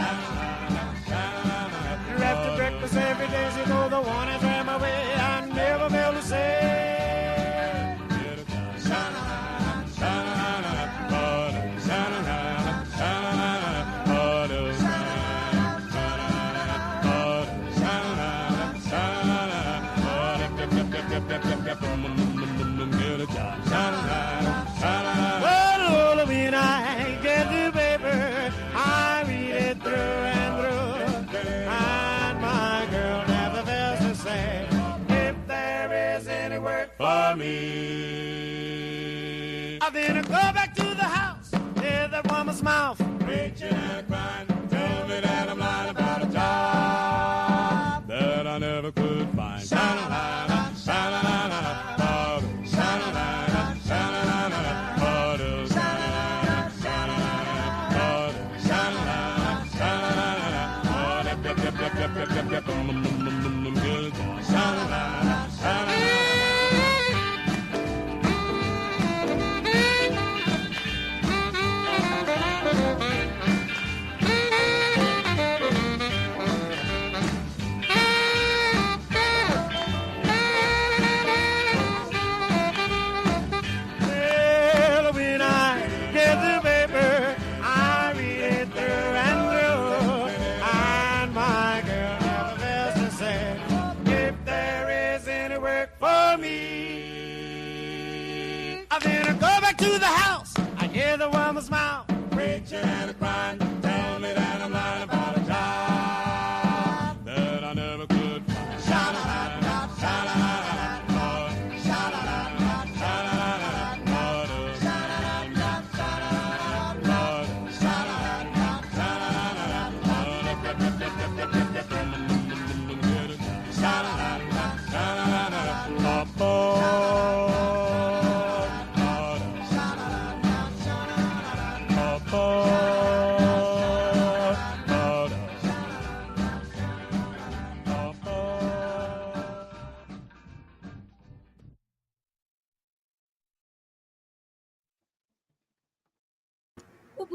You after breakfast every day, so go the one I ran my way. I never felt the same. Well, when I get the paper, I read it through and through, and my girl never fails to say, if there is any work for me. I then go back to the house, hear that woman's mouth, preaching and crying, tell me that I'm lying about a job that I never could find. To the house, I hear the woman's mouth, preaching and crying, tell me that I'm lying about a job that I never could find.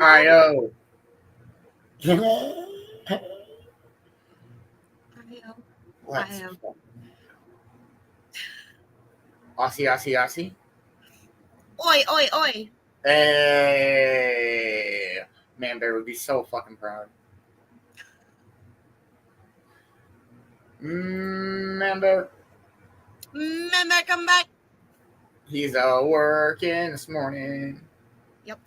Io. Let's Aussie. Oi, oi, oi. Hey. Man, Bear would be so fucking proud. Man, Bear. Remember, come back. He's working this morning. Yep.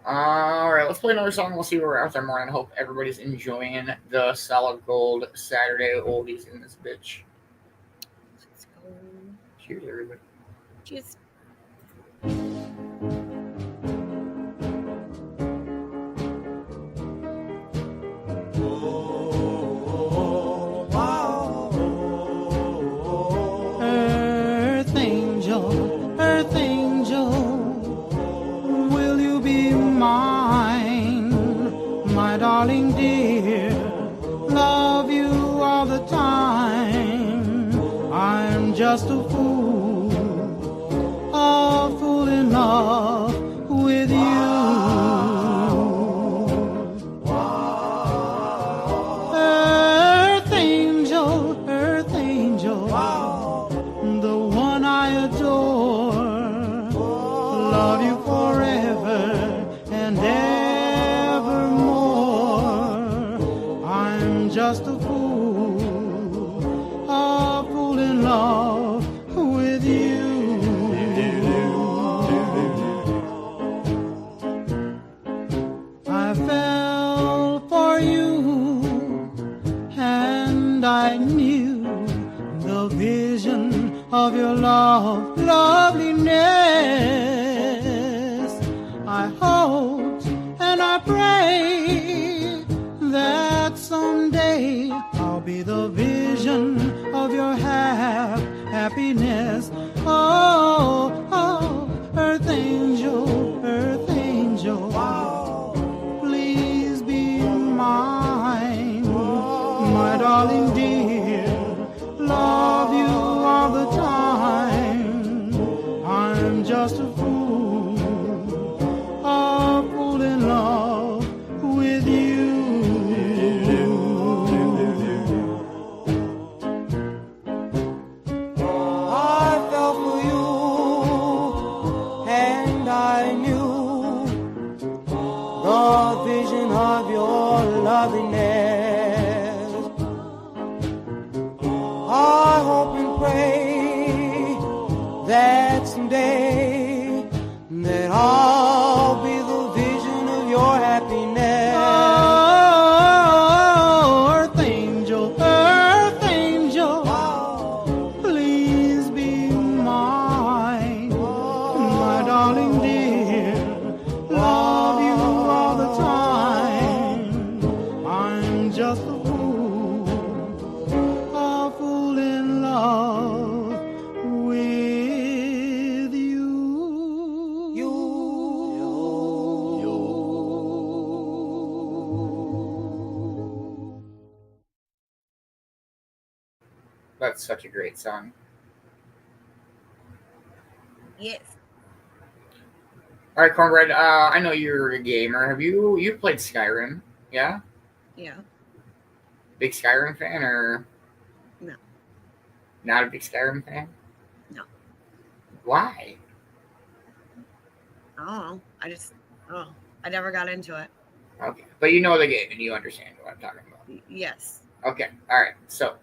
All right, let's play another song. We'll see where we're at there morning. I hope everybody's enjoying the Solid Gold Saturday oldies in this bitch. Let's go. Cheers, everybody. Cheers. Earth angel, will you be mine, my darling dear? Love you all the time. I'm just a fool in love with you. Earth angel, the one I adore. Love you forever and evermore. I'm just a fool in love with you. I fell for you, and I knew the vision of your love of loveliness. I hope and I pray that someday I'll be the vision of your happiness. Oh, oh, earth angel, please be mine, my darling dear. Love you all the time. I'm just a fool in love with you. I fell for you, and I knew the vision of your loveliness. I hope and pray that someday that I'll be the vision of your happiness. Oh, earth angel, please be mine, my darling dear. Love you all the time. I'm just a fool in love with you. That's such a great song. Yes. All right, Cornbread. I know you're a gamer. Have you played Skyrim? Yeah. Yeah. Big Skyrim fan or No. not a big Skyrim fan? No. Why? I don't know. I never got into it. Okay, but you know the game and you understand what I'm talking about. Yes. Okay. All right. So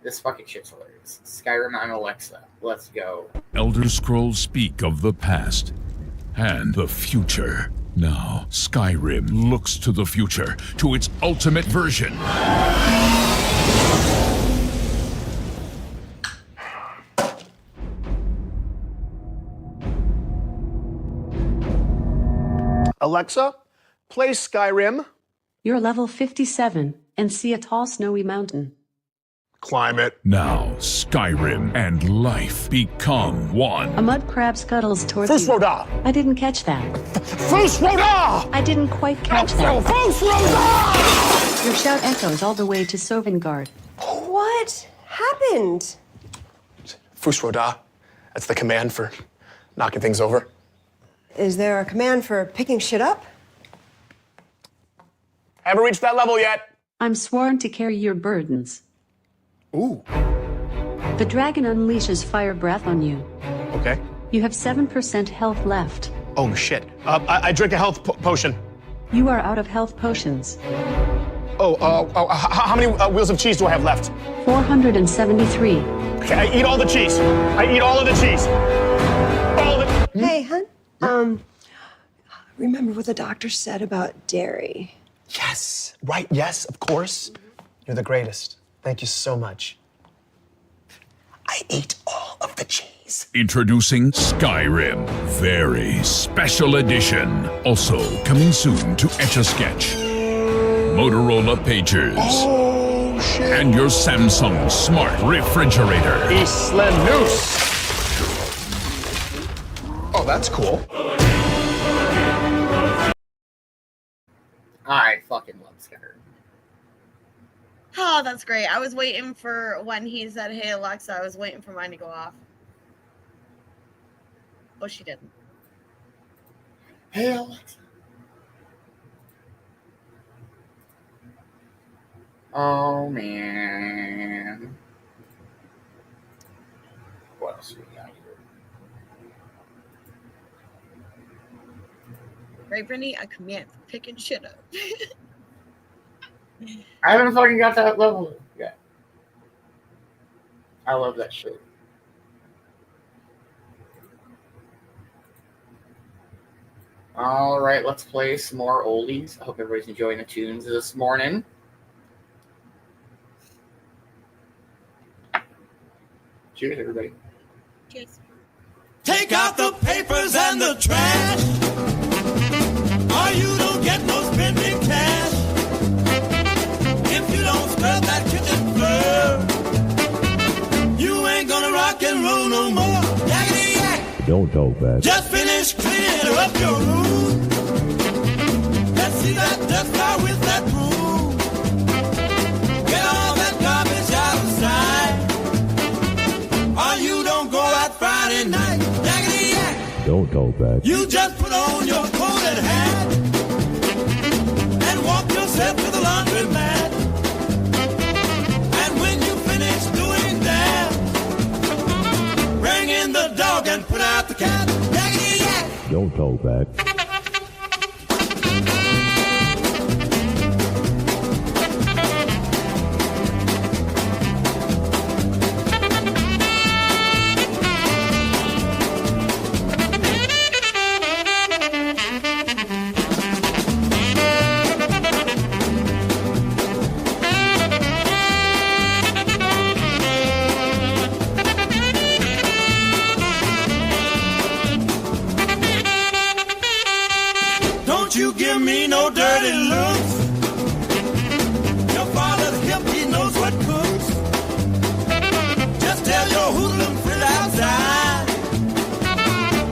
this fucking shit's hilarious. Skyrim on Alexa. Let's go. Elder Scrolls speak of the past and the future. Now, Skyrim looks to the future, to its ultimate version. Alexa, play Skyrim. You're level 57 and see a tall snowy mountain. Climb it. Now, Skyrim and life become one. A mud crab scuttles towards First you. Roda! I didn't catch that. First Roda! I didn't quite catch that. First Roda! Your shout echoes all the way to Sovngarde. What happened? First Roda. That's the command for knocking things over. Is there a command for picking shit up? Haven't reached that level yet. I'm sworn to carry your burdens. Ooh. The dragon unleashes fire breath on you. Okay. You have 7% health left. Oh, shit. I drink a health potion. You are out of health potions. How many wheels of cheese do I have left? 473. Okay, I eat all the cheese. I eat all of the cheese. All of it. Hey, hun. Remember what the doctor said about dairy? Yes. Right, yes, of course. You're the greatest. Thank you so much. I ate all of the cheese. Introducing Skyrim, very special edition. Also coming soon to Etch-a-Sketch, Motorola Pagers, Oh, shit. and your Samsung Smart Refrigerator. Isla Noose. Oh, that's cool. I fucking love Skyrim. Oh, that's great. I was waiting for when he said, "Hey, Alexa," I was waiting for mine to go off. Oh, she didn't. Hey, Alexa. Oh, man. What else we got here? Right, Brittany? A command for picking shit up. I haven't fucking got that level yet. I love that shit. All right, let's play some more oldies. I hope everybody's enjoying the tunes this morning. Cheers, everybody. Cheers. Take out the papers and the trash, or you don't get no spending cash. If you don't scrub that kitchen floor, you ain't gonna rock and roll no more. Yakety yak. Don't talk back. Just finish cleaning up your room. Let's see that dust fly with that broom. Get all that garbage outside, or you don't go out Friday night. Yakety yak. Don't talk back. You just put on your coat and hat and walk yourself to the laundromat. And when you finish doing that, bring in the dog and put out the cat. Yakety yak. Don't talk back. Don't you give me no dirty looks. Your father's hip, he knows what cooks. Just tell your hoodlum friend outside,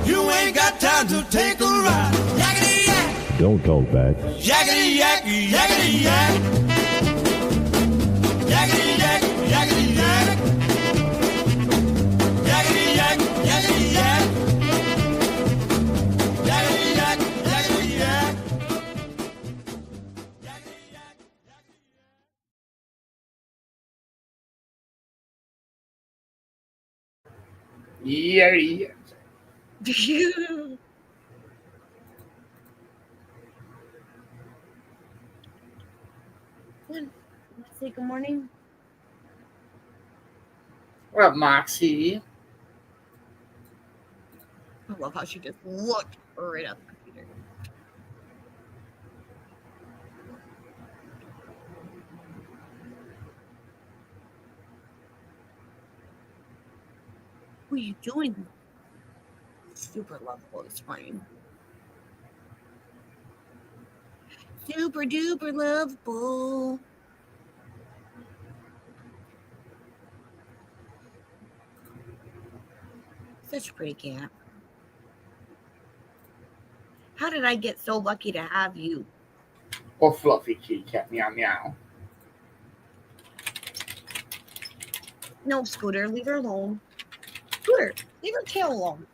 you ain't got time to take a ride. Yakety yak. Don't talk back. Yakety yak, yakety yak. Yakety yak, yakety yak. Yakety yak, yakety yak. Yakety yak, yakety yak. Yeah. Say good morning. What up, Moxie? I love how she just looked right at the computer. What are you doing? Super lovable this morning. Super duper lovable. Such a pretty cat. How did I get so lucky to have you? Oh, fluffy kitty cat, meow meow. No, Scooter, leave her alone. Scooter, leave her tail alone.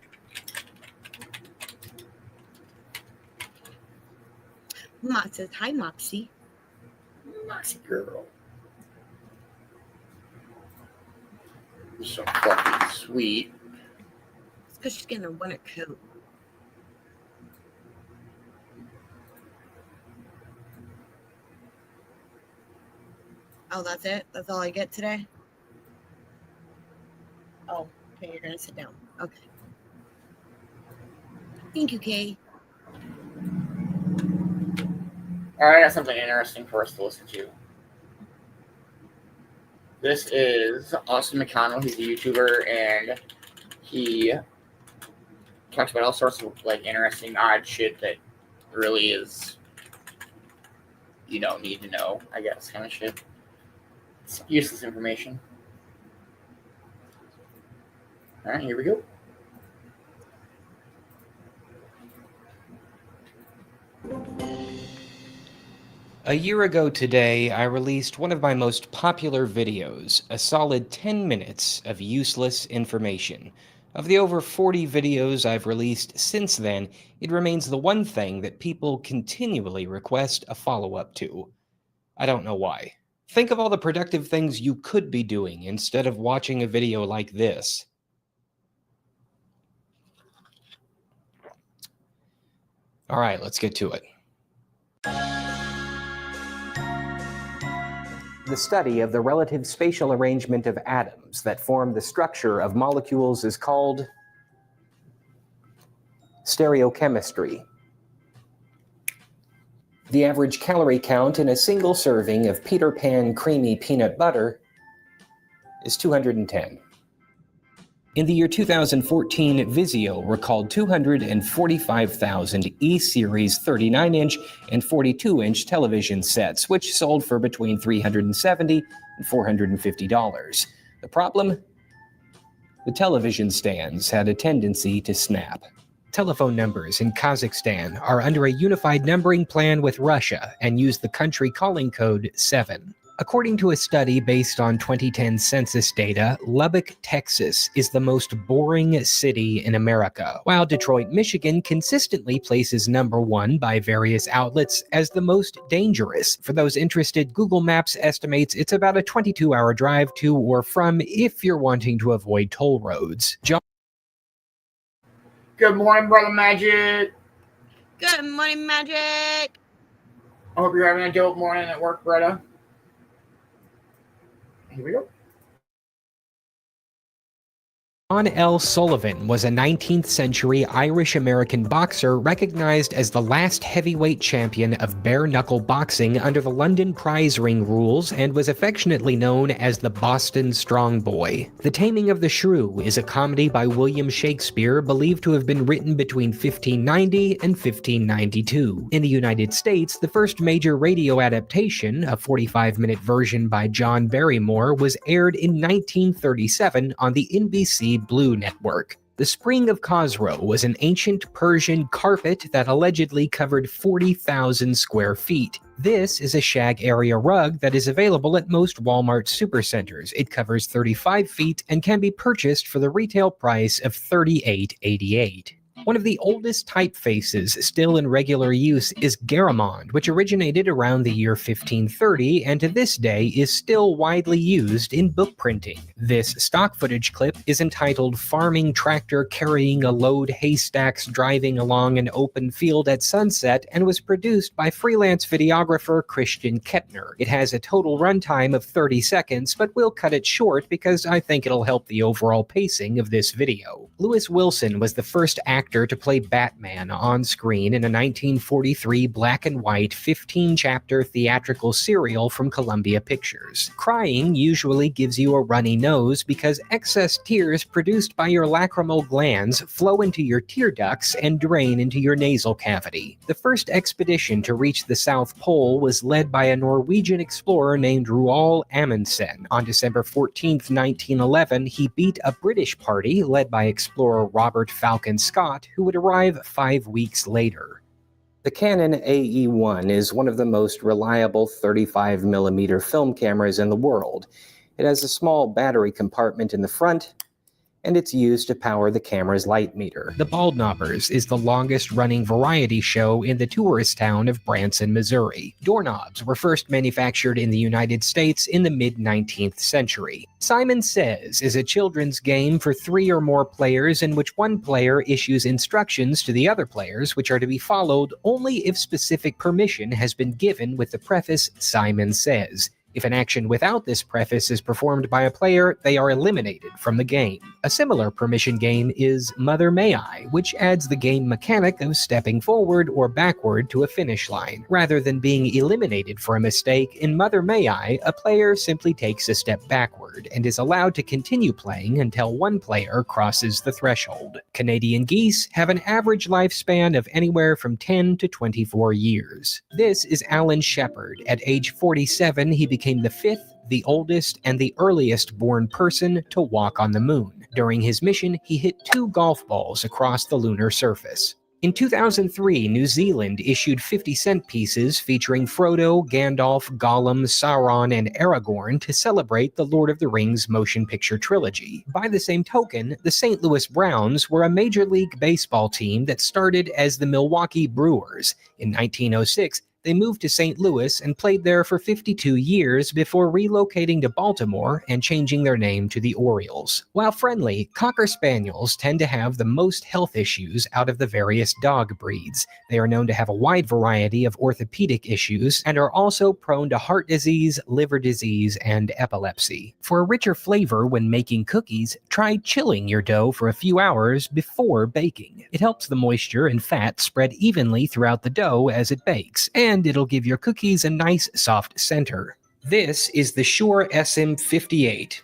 Mom says, hi, Moxie. Moxie girl. You're so fucking sweet. It's because she's getting her winter coat. Oh, that's it? That's all I get today? Oh, okay, you're going to sit down. Okay. Thank you, Kay. All right, I got something interesting for us to listen to. This is Austin McConnell. He's a YouTuber, and he talks about all sorts of like interesting, odd shit that really is you don't need to know, I guess, kind of shit. It's useless information. All right, here we go. A year ago today, I released one of my most popular videos, a solid 10 minutes of useless information. Of the over 40 videos I've released since then, it remains the one thing that people continually request a follow-up to. I don't know why. Think of all the productive things you could be doing instead of watching a video like this. All right, let's get to it. The study of the relative spatial arrangement of atoms that form the structure of molecules is called stereochemistry. The average calorie count in a single serving of Peter Pan creamy peanut butter is 210. In the year 2014, Vizio recalled 245,000 E-Series 39-inch and 42-inch television sets, which sold for between $370 and $450. The problem? The television stands had a tendency to snap. Telephone numbers in Kazakhstan are under a unified numbering plan with Russia and use the country calling code 7. According to a study based on 2010 census data, Lubbock, Texas is the most boring city in America, while Detroit, Michigan consistently places number 1 by various outlets as the most dangerous. For those interested, Google Maps estimates it's about a 22-hour drive to or from if you're wanting to avoid toll roads. John. Good morning, Brother Magic. Good morning, Magic. I hope you're having a dope morning at work, brother. Here we go. John L. Sullivan was a 19th century Irish-American boxer recognized as the last heavyweight champion of bare-knuckle boxing under the London prize ring rules and was affectionately known as the Boston Strong Boy. The Taming of the Shrew is a comedy by William Shakespeare believed to have been written between 1590 and 1592. In the United States, the first major radio adaptation, a 45-minute version by John Barrymore, was aired in 1937 on the NBC Blue Network. The Spring of Khosrow was an ancient Persian carpet that allegedly covered 40,000 square feet. This is a shag area rug that is available at most Walmart supercenters. It covers 35 feet and can be purchased for the retail price of $38.88. One of the oldest typefaces still in regular use is Garamond, which originated around the year 1530 and to this day is still widely used in book printing. This stock footage clip is entitled "Farming Tractor Carrying a Load Haystacks Driving Along an Open Field at Sunset" and was produced by freelance videographer Christian Kettner. It has a total runtime of 30 seconds, but we'll cut it short because I think it'll help the overall pacing of this video. Lewis Wilson was the first actor to play Batman on screen in a 1943 black and white 15-chapter theatrical serial from Columbia Pictures. Crying usually gives you a runny nose because excess tears produced by your lacrimal glands flow into your tear ducts and drain into your nasal cavity. The first expedition to reach the South Pole was led by a Norwegian explorer named Roald Amundsen. On December 14, 1911, he beat a British party led by explorer Robert Falcon Scott, who would arrive 5 weeks later. The Canon AE-1 is one of the most reliable 35mm film cameras in the world. It has a small battery compartment in the front, and it's used to power the camera's light meter. The Bald Knobbers is the longest-running variety show in the tourist town of Branson, Missouri. Doorknobs were first manufactured in the United States in the mid-19th century. Simon Says is a children's game for 3 or more players in which one player issues instructions to the other players which are to be followed only if specific permission has been given with the preface "Simon Says." If an action without this preface is performed by a player, they are eliminated from the game. A similar permission game is Mother May I, which adds the game mechanic of stepping forward or backward to a finish line. Rather than being eliminated for a mistake, in Mother May I, a player simply takes a step backward and is allowed to continue playing until one player crosses the threshold. Canadian geese have an average lifespan of anywhere from 10 to 24 years. This is Alan Shepard. At age 47, he became the 5th, the oldest, and the earliest born person to walk on the moon. During his mission, he hit 2 golf balls across the lunar surface. In 2003, New Zealand issued 50-cent pieces featuring Frodo, Gandalf, Gollum, Sauron, and Aragorn to celebrate the Lord of the Rings motion picture trilogy. By the same token, the St. Louis Browns were a Major League Baseball team that started as the Milwaukee Brewers. In 1906, they moved to St. Louis and played there for 52 years before relocating to Baltimore and changing their name to the Orioles. While friendly, Cocker Spaniels tend to have the most health issues out of the various dog breeds. They are known to have a wide variety of orthopedic issues and are also prone to heart disease, liver disease, and epilepsy. For a richer flavor when making cookies, try chilling your dough for a few hours before baking. It helps the moisture and fat spread evenly throughout the dough as it bakes, and it'll give your cookies a nice soft center. This is the Shure SM58.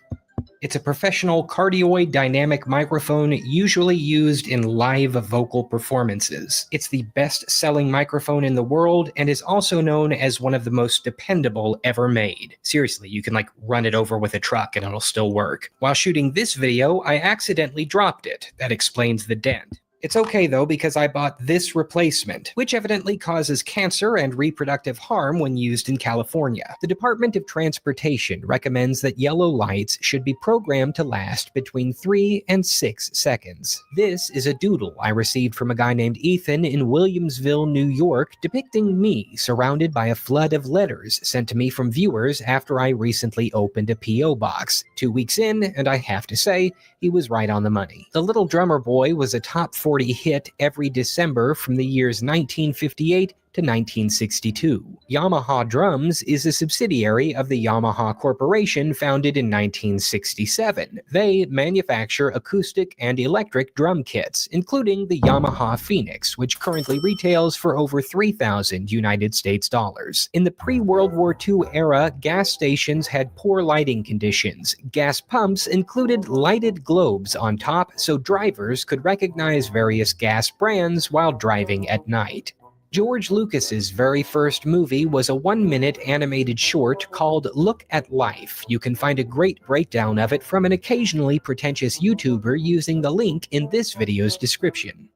It's a professional cardioid dynamic microphone usually used in live vocal performances. It's the best-selling microphone in the world and is also known as one of the most dependable ever made. Seriously, you can run it over with a truck and it'll still work. While shooting this video, I accidentally dropped it. That explains the dent. It's okay though, because I bought this replacement, which evidently causes cancer and reproductive harm when used in California. The Department of Transportation recommends that yellow lights should be programmed to last between 3 and 6 seconds. This is a doodle I received from a guy named Ethan in Williamsville, New York, depicting me surrounded by a flood of letters sent to me from viewers after I recently opened a P.O. box. 2 weeks in, and I have to say, he was right on the money. The Little Drummer Boy was a top 40 hit every December from the years 1958 to 1962. Yamaha Drums is a subsidiary of the Yamaha Corporation founded in 1967. They manufacture acoustic and electric drum kits, including the Yamaha Phoenix, which currently retails for over $3,000 United States dollars. In the pre-World War II era, gas stations had poor lighting conditions. Gas pumps included lighted globes on top so drivers could recognize various gas brands while driving at night. George Lucas's very first movie was a 1-minute animated short called Look at Life. You can find a great breakdown of it from an occasionally pretentious YouTuber using the link in this video's description.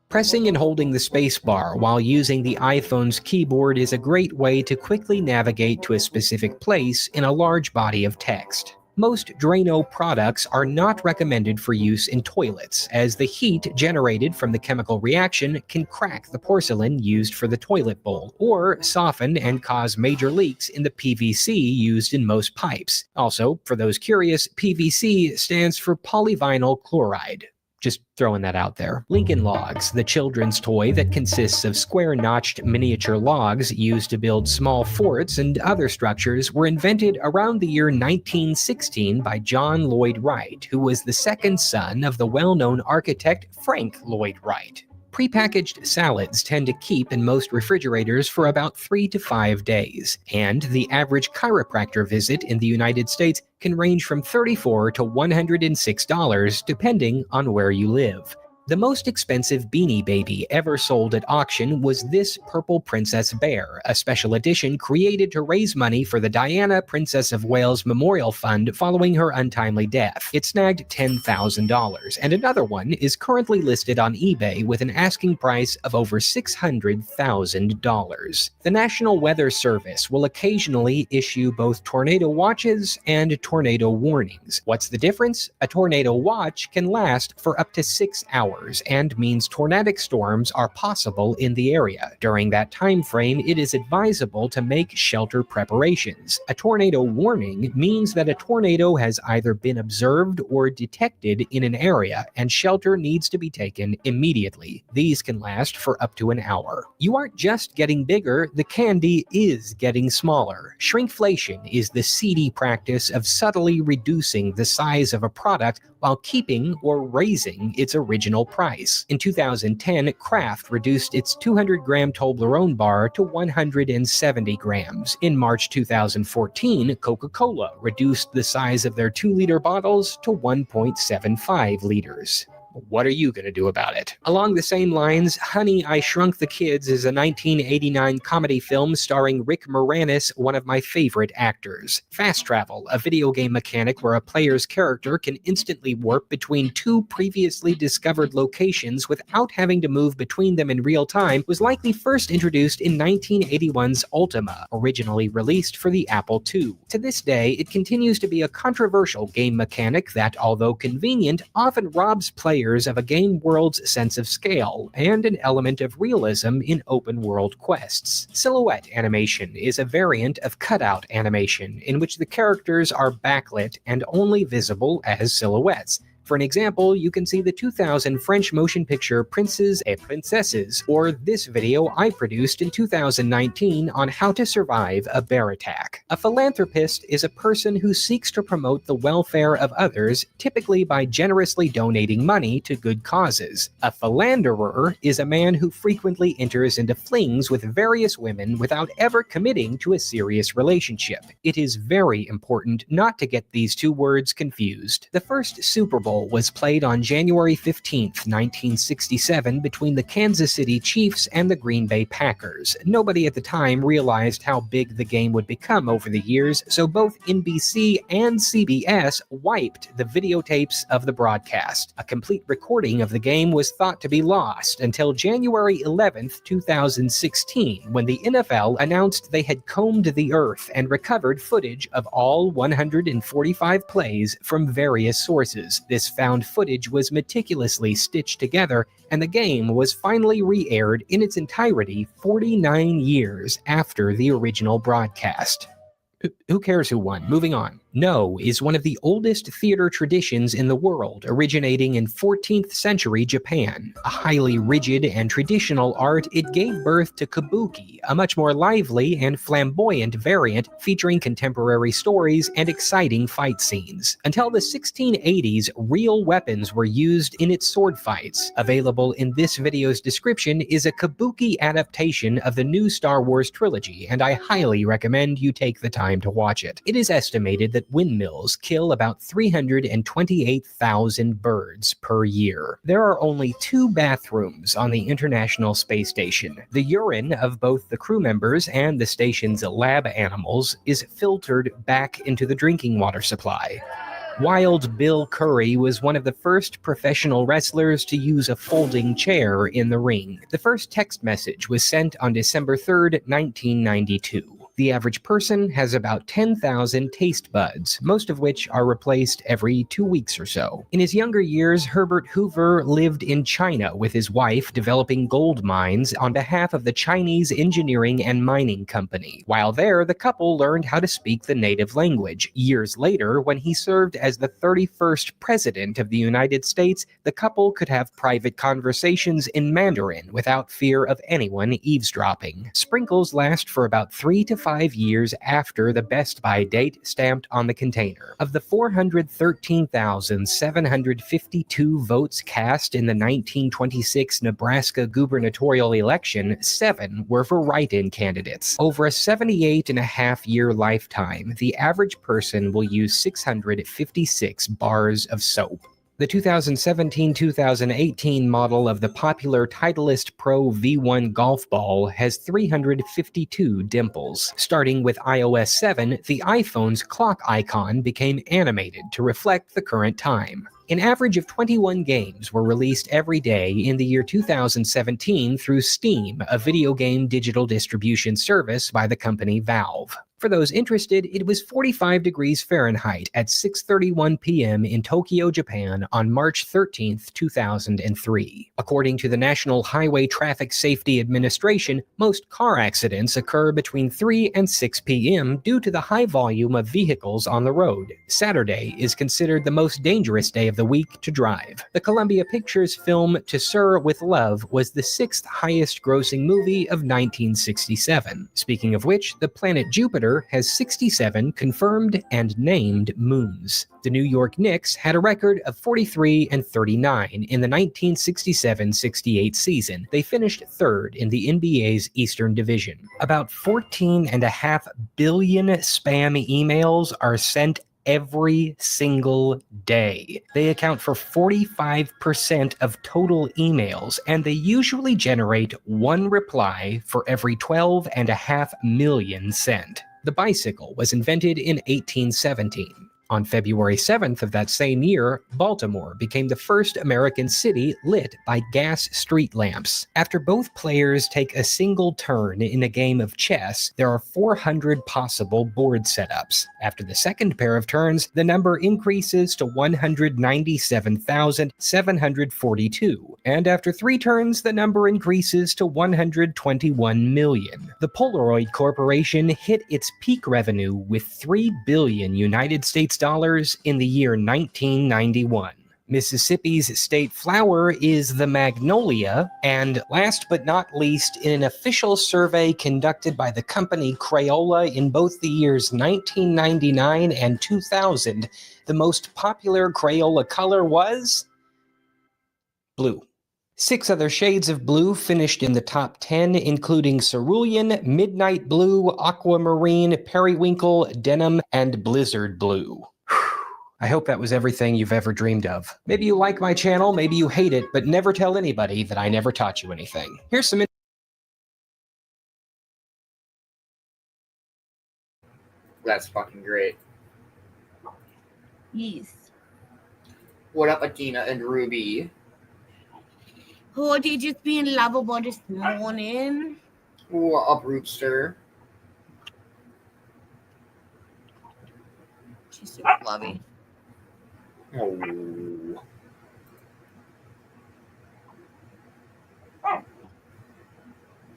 Pressing and holding the spacebar while using the iPhone's keyboard is a great way to quickly navigate to a specific place in a large body of text. Most Drano products are not recommended for use in toilets, as the heat generated from the chemical reaction can crack the porcelain used for the toilet bowl, or soften and cause major leaks in the PVC used in most pipes. Also, for those curious, PVC stands for polyvinyl chloride. Just throwing that out there. Lincoln Logs, the children's toy that consists of square-notched miniature logs used to build small forts and other structures, were invented around the year 1916 by John Lloyd Wright, who was the second son of the well-known architect Frank Lloyd Wright. Prepackaged salads tend to keep in most refrigerators for about 3 to 5 days, and the average chiropractor visit in the United States can range from $34 to $106 depending on where you live. The most expensive Beanie Baby ever sold at auction was this purple Princess Bear, a special edition created to raise money for the Diana, Princess of Wales Memorial Fund following her untimely death. It snagged $10,000, and another one is currently listed on eBay with an asking price of over $600,000. The National Weather Service will occasionally issue both tornado watches and tornado warnings. What's the difference? A tornado watch can last for up to 6 hours. And means tornadic storms are possible in the area. During that time frame, it is advisable to make shelter preparations. A tornado warning means that a tornado has either been observed or detected in an area, and shelter needs to be taken immediately. These can last for up to an hour. You aren't just getting bigger, the candy is getting smaller. Shrinkflation is the seedy practice of subtly reducing the size of a product while keeping or raising its original price. In 2010, Kraft reduced its 200-gram Toblerone bar to 170 grams. In March 2014, Coca-Cola reduced the size of their 2-liter bottles to 1.75 liters. What are you going to do about it? Along the same lines, Honey, I Shrunk the Kids is a 1989 comedy film starring Rick Moranis, one of my favorite actors. Fast Travel, a video game mechanic where a player's character can instantly warp between 2 previously discovered locations without having to move between them in real time, was likely first introduced in 1981's Ultima, originally released for the Apple II. To this day, it continues to be a controversial game mechanic that, although convenient, often robs players of a game world's sense of scale and an element of realism in open-world quests. Silhouette animation is a variant of cutout animation in which the characters are backlit and only visible as silhouettes. For an example, you can see the 2000 French motion picture Princes et Princesses, or this video I produced in 2019 on how to survive a bear attack. A philanthropist is a person who seeks to promote the welfare of others, typically by generously donating money to good causes. A philanderer is a man who frequently enters into flings with various women without ever committing to a serious relationship. It is very important not to get these two words confused. The first Super Bowl was played on January 15, 1967, between the Kansas City Chiefs and the Green Bay Packers. Nobody at the time realized how big the game would become over the years, so both NBC and CBS wiped the videotapes of the broadcast. A complete recording of the game was thought to be lost until January 11, 2016, when the NFL announced they had combed the earth and recovered footage of all 145 plays from various sources. This found footage was meticulously stitched together, and the game was finally re-aired in its entirety 49 years after the original broadcast. Who cares who won? Moving on. No is one of the oldest theater traditions in the world, originating in 14th century Japan. A highly rigid and traditional art, it gave birth to kabuki, a much more lively and flamboyant variant featuring contemporary stories and exciting fight scenes. Until the 1680s, real weapons were used in its sword fights. Available in this video's description is a kabuki adaptation of the new Star Wars trilogy, and I highly recommend you take the time to watch it. It is estimated that windmills kill about 328,000 birds per year. There are only 2 bathrooms on the International Space Station. The urine of both the crew members and the station's lab animals is filtered back into the drinking water supply. Wild Bill Curry was one of the first professional wrestlers to use a folding chair in the ring. The first text message was sent on December 3rd, 1992. The average person has about 10,000 taste buds, most of which are replaced every 2 weeks or so. In his younger years, Herbert Hoover lived in China with his wife, developing gold mines on behalf of the Chinese Engineering and Mining Company. While there, the couple learned how to speak the native language. Years later, when he served as the 31st President of the United States, the couple could have private conversations in Mandarin without fear of anyone eavesdropping. Sprinkles last for about 3 to 5 years after the Best By date stamped on the container. Of the 413,752 votes cast in the 1926 Nebraska gubernatorial election, 7 were for write-in candidates. Over a 78.5-year lifetime, the average person will use 656 bars of soap. The 2017-2018 model of the popular Titleist Pro V1 golf ball has 352 dimples. Starting with iOS 7, the iPhone's clock icon became animated to reflect the current time. An average of 21 games were released every day in the year 2017 through Steam, a video game digital distribution service by the company Valve. For those interested, it was 45 degrees Fahrenheit at 6:31 p.m. in Tokyo, Japan on March 13, 2003. According to the National Highway Traffic Safety Administration, most car accidents occur between 3 and 6 p.m. due to the high volume of vehicles on the road. Saturday is considered the most dangerous day of the week to drive. The Columbia Pictures film To Sir with Love was the 6th highest grossing movie of 1967. Speaking of which, the planet Jupiter has 67 confirmed and named moons. The New York Knicks had a record of 43-39 in the 1967-68 season. They finished 3rd in the NBA's Eastern Division. About 14.5 billion spam emails are sent every single day. They account for 45% of total emails, and they usually generate 1 reply for every 12.5 million sent. The bicycle was invented in 1817. On February 7th of that same year, Baltimore became the first American city lit by gas street lamps. After both players take a single turn in a game of chess, there are 400 possible board setups. After the second pair of turns, the number increases to 197,742. And after 3 turns, the number increases to 121 million. The Polaroid Corporation hit its peak revenue with $3 billion United States dollars in the year 1991. Mississippi's state flower is the magnolia. And last but not least, in an official survey conducted by the company Crayola in both the years 1999 and 2000, the most popular Crayola color was blue. 6 other shades of blue finished in the top 10, including cerulean, midnight blue, aquamarine, periwinkle, denim, and blizzard blue. I hope that was everything you've ever dreamed of. Maybe you like my channel, maybe you hate it, but never tell anybody that I never taught you anything. Here's some That's fucking great. Yes. What up, Adina and Ruby? Oh, they just being lovable this morning. What up, Rootster? She's super lovey. Oh.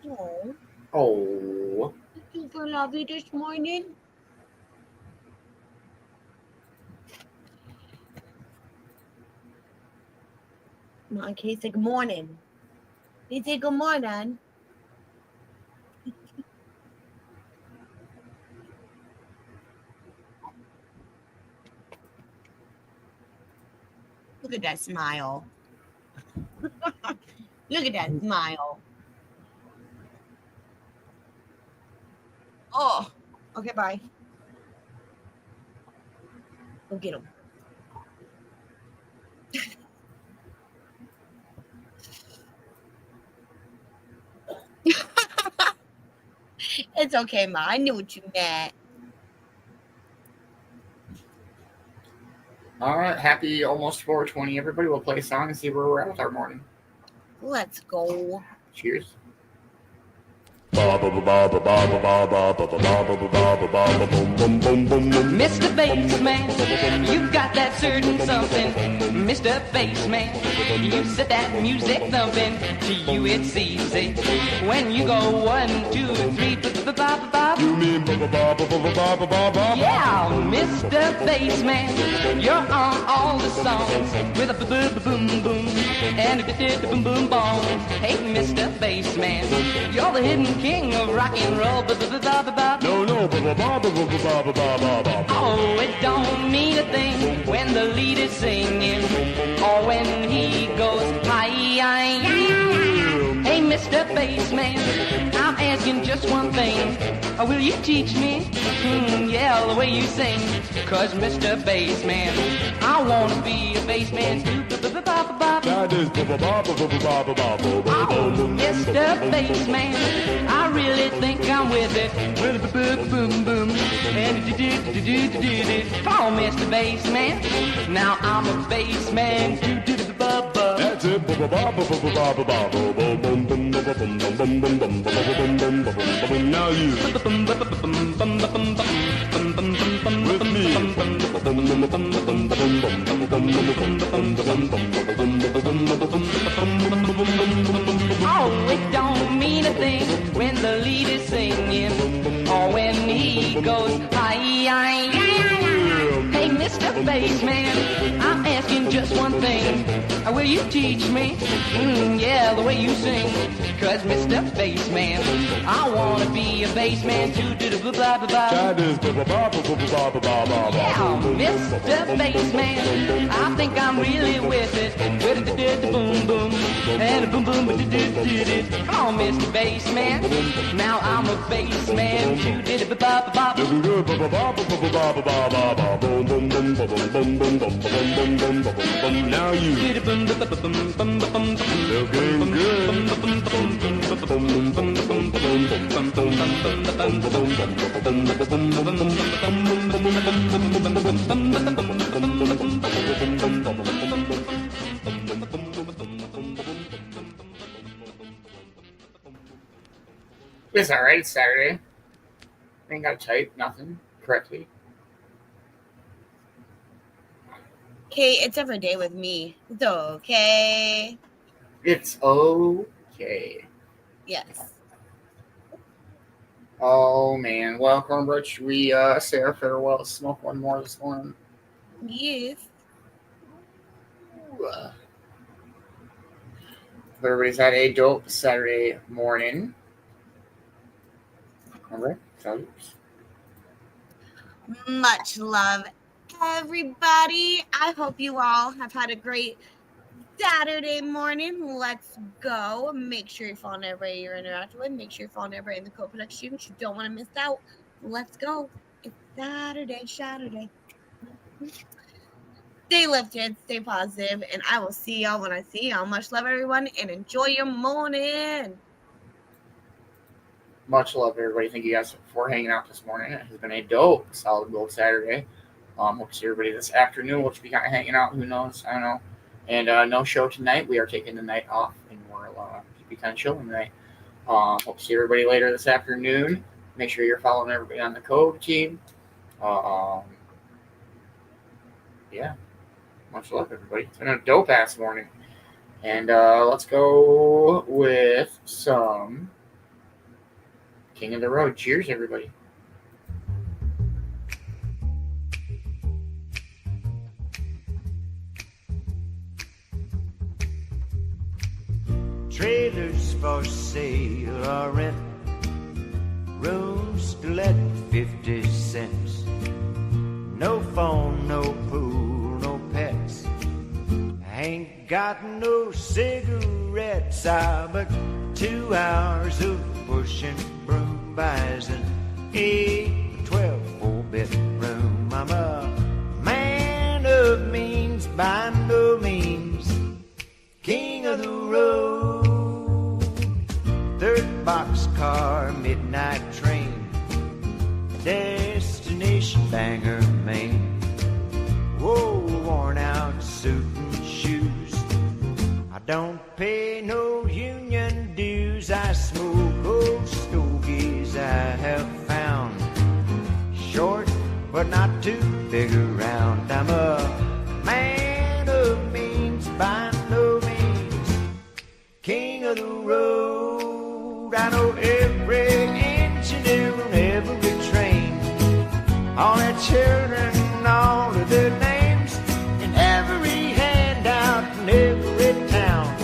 Oh. Oh. Super lovey this morning. Come on, Kay, say good morning. They say good morning. Look at that smile. Look at that smile. Oh, okay, bye. Go get him. It's okay, Ma. I knew what you meant. All right, happy almost 4:20. Everybody will play a song and see where we're at with our morning. Let's go. Cheers. Mr. Bassman, you've got that certain something. Mr. Bassman, you set that music thumping. To you it's easy when you go 1, 2, 3, ba-ba-ba-ba. You mean ba-ba-ba-ba-ba-ba-ba-ba? Yeah, Mr. Bassman, you're on all the songs with a boom boom and a boom boom boom. Hey, Mr. Bassman, you're the hidden king of rock and roll. No, ba-ba-ba-ba-ba-ba-ba-ba-ba. Oh, it don't mean a thing when the lead is singing or when he goes hi. Hey, Mr. Bassman, I'm asking just one thing. Will you teach me? Yeah, the way you sing. Cause Mr. Bassman, I wanna be a bassman too. That is ba-ba-ba-ba-ba-ba-ba-ba-ba. Oh, Mr. Bassman, I really think I'm with it. With a boom boom and do. Come on, Mr. Bassman. Now I'm a bassman. That's it. Now you. With me. Oh, it don't mean a thing when the lead is singing or when he goes hi. Hey, Mr. Bassman, I'm asking just one thing. Will you teach me? Yeah, the way you sing. Cause Mr. Bassman, I wanna be a bassman too. That is ba-ba-ba-ba-ba-ba-ba-ba. Yeah, Mr. Bassman, I think I'm really with it. With the boom boom and a boom boom. Come on, Mr. Bassman. Now I'm a bassman too. Looking good. Now you. Looking It's alright, it's Saturday. I ain't gotta type nothing correctly. Okay, it's every day with me. It's okay. It's okay. Yes. Oh man. Well, Cornbread, should we say our farewell, smoke one more this morning? Yes. Hope everybody's had a dope Saturday morning. Cornbread, salutes. Much love, everybody. I hope you all have had a great Saturday morning. Let's go. Make sure you're following everybody you're interacting with. Make sure you're following everybody in the Cove Production. You don't want to miss out. Let's go. It's Saturday. Stay lifted, stay positive, and I will see y'all when I see y'all. Much love, everyone, and enjoy your morning. Much love, everybody. Thank you guys for hanging out this morning. It has been a dope, solid gold Saturday. Hope to see everybody this afternoon. We'll just be kind of hanging out. Who knows? I don't know. And no show tonight. We are taking the night off, and we'll be kind of chilling tonight. Hope to see everybody later this afternoon. Make sure you're following everybody on the Cove team. Yeah. Much love, everybody. It's been a dope-ass morning. And let's go with some King of the Road. Cheers, everybody. Trailers for sale or rent, rooms to let 50 cents. No phone, no pool, no pets. I ain't got no cigarettes. But 2 hours of pushing broom buys an 8 to 12 4-bedroom. I'm a man of means, by no means king of the road. 3rd boxcar, midnight train, destination Bangor, Maine. Whoa, worn out suit and shoes. I don't pay no union dues. I smoke old stogies I have found. Short, but not too big around. I'm a man of means, by no means king of the road. I know every engineer on every train, all their children, all of their names, and every handout in every town.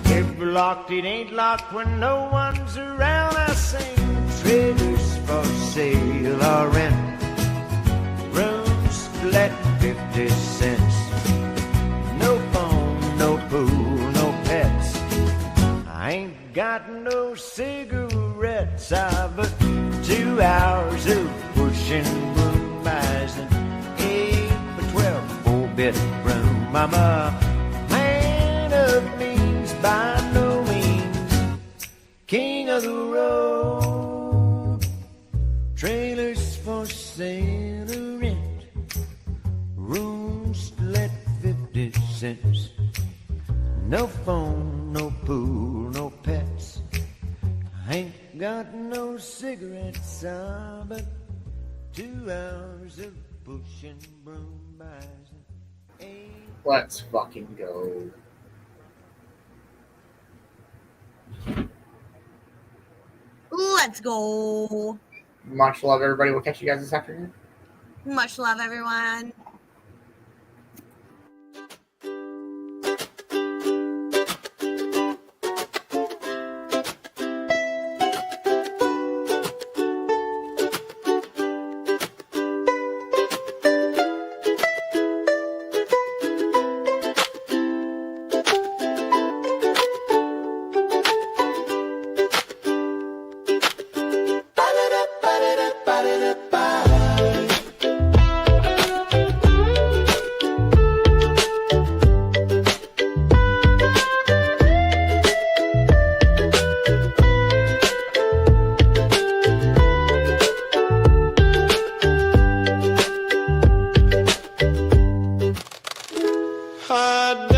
If locked, it ain't locked when no one's around. I sing trailers for sale or rent, rooms to let 50 cents. No phone, no pool, no pets. I ain't got no cigarettes. But 2 hours of pushing broom buys an 8 to 12 4-bedroom. I'm a man of means, by no means king of the road. Trailers for sale or rent, rooms to let 50 cents. No phone, no pool, no pets. I ain't got no cigarettes. But 2 hours of pushing broom buys. Let's fucking go. Let's go. Much love, everybody. We'll catch you guys this afternoon. Much love, everyone. I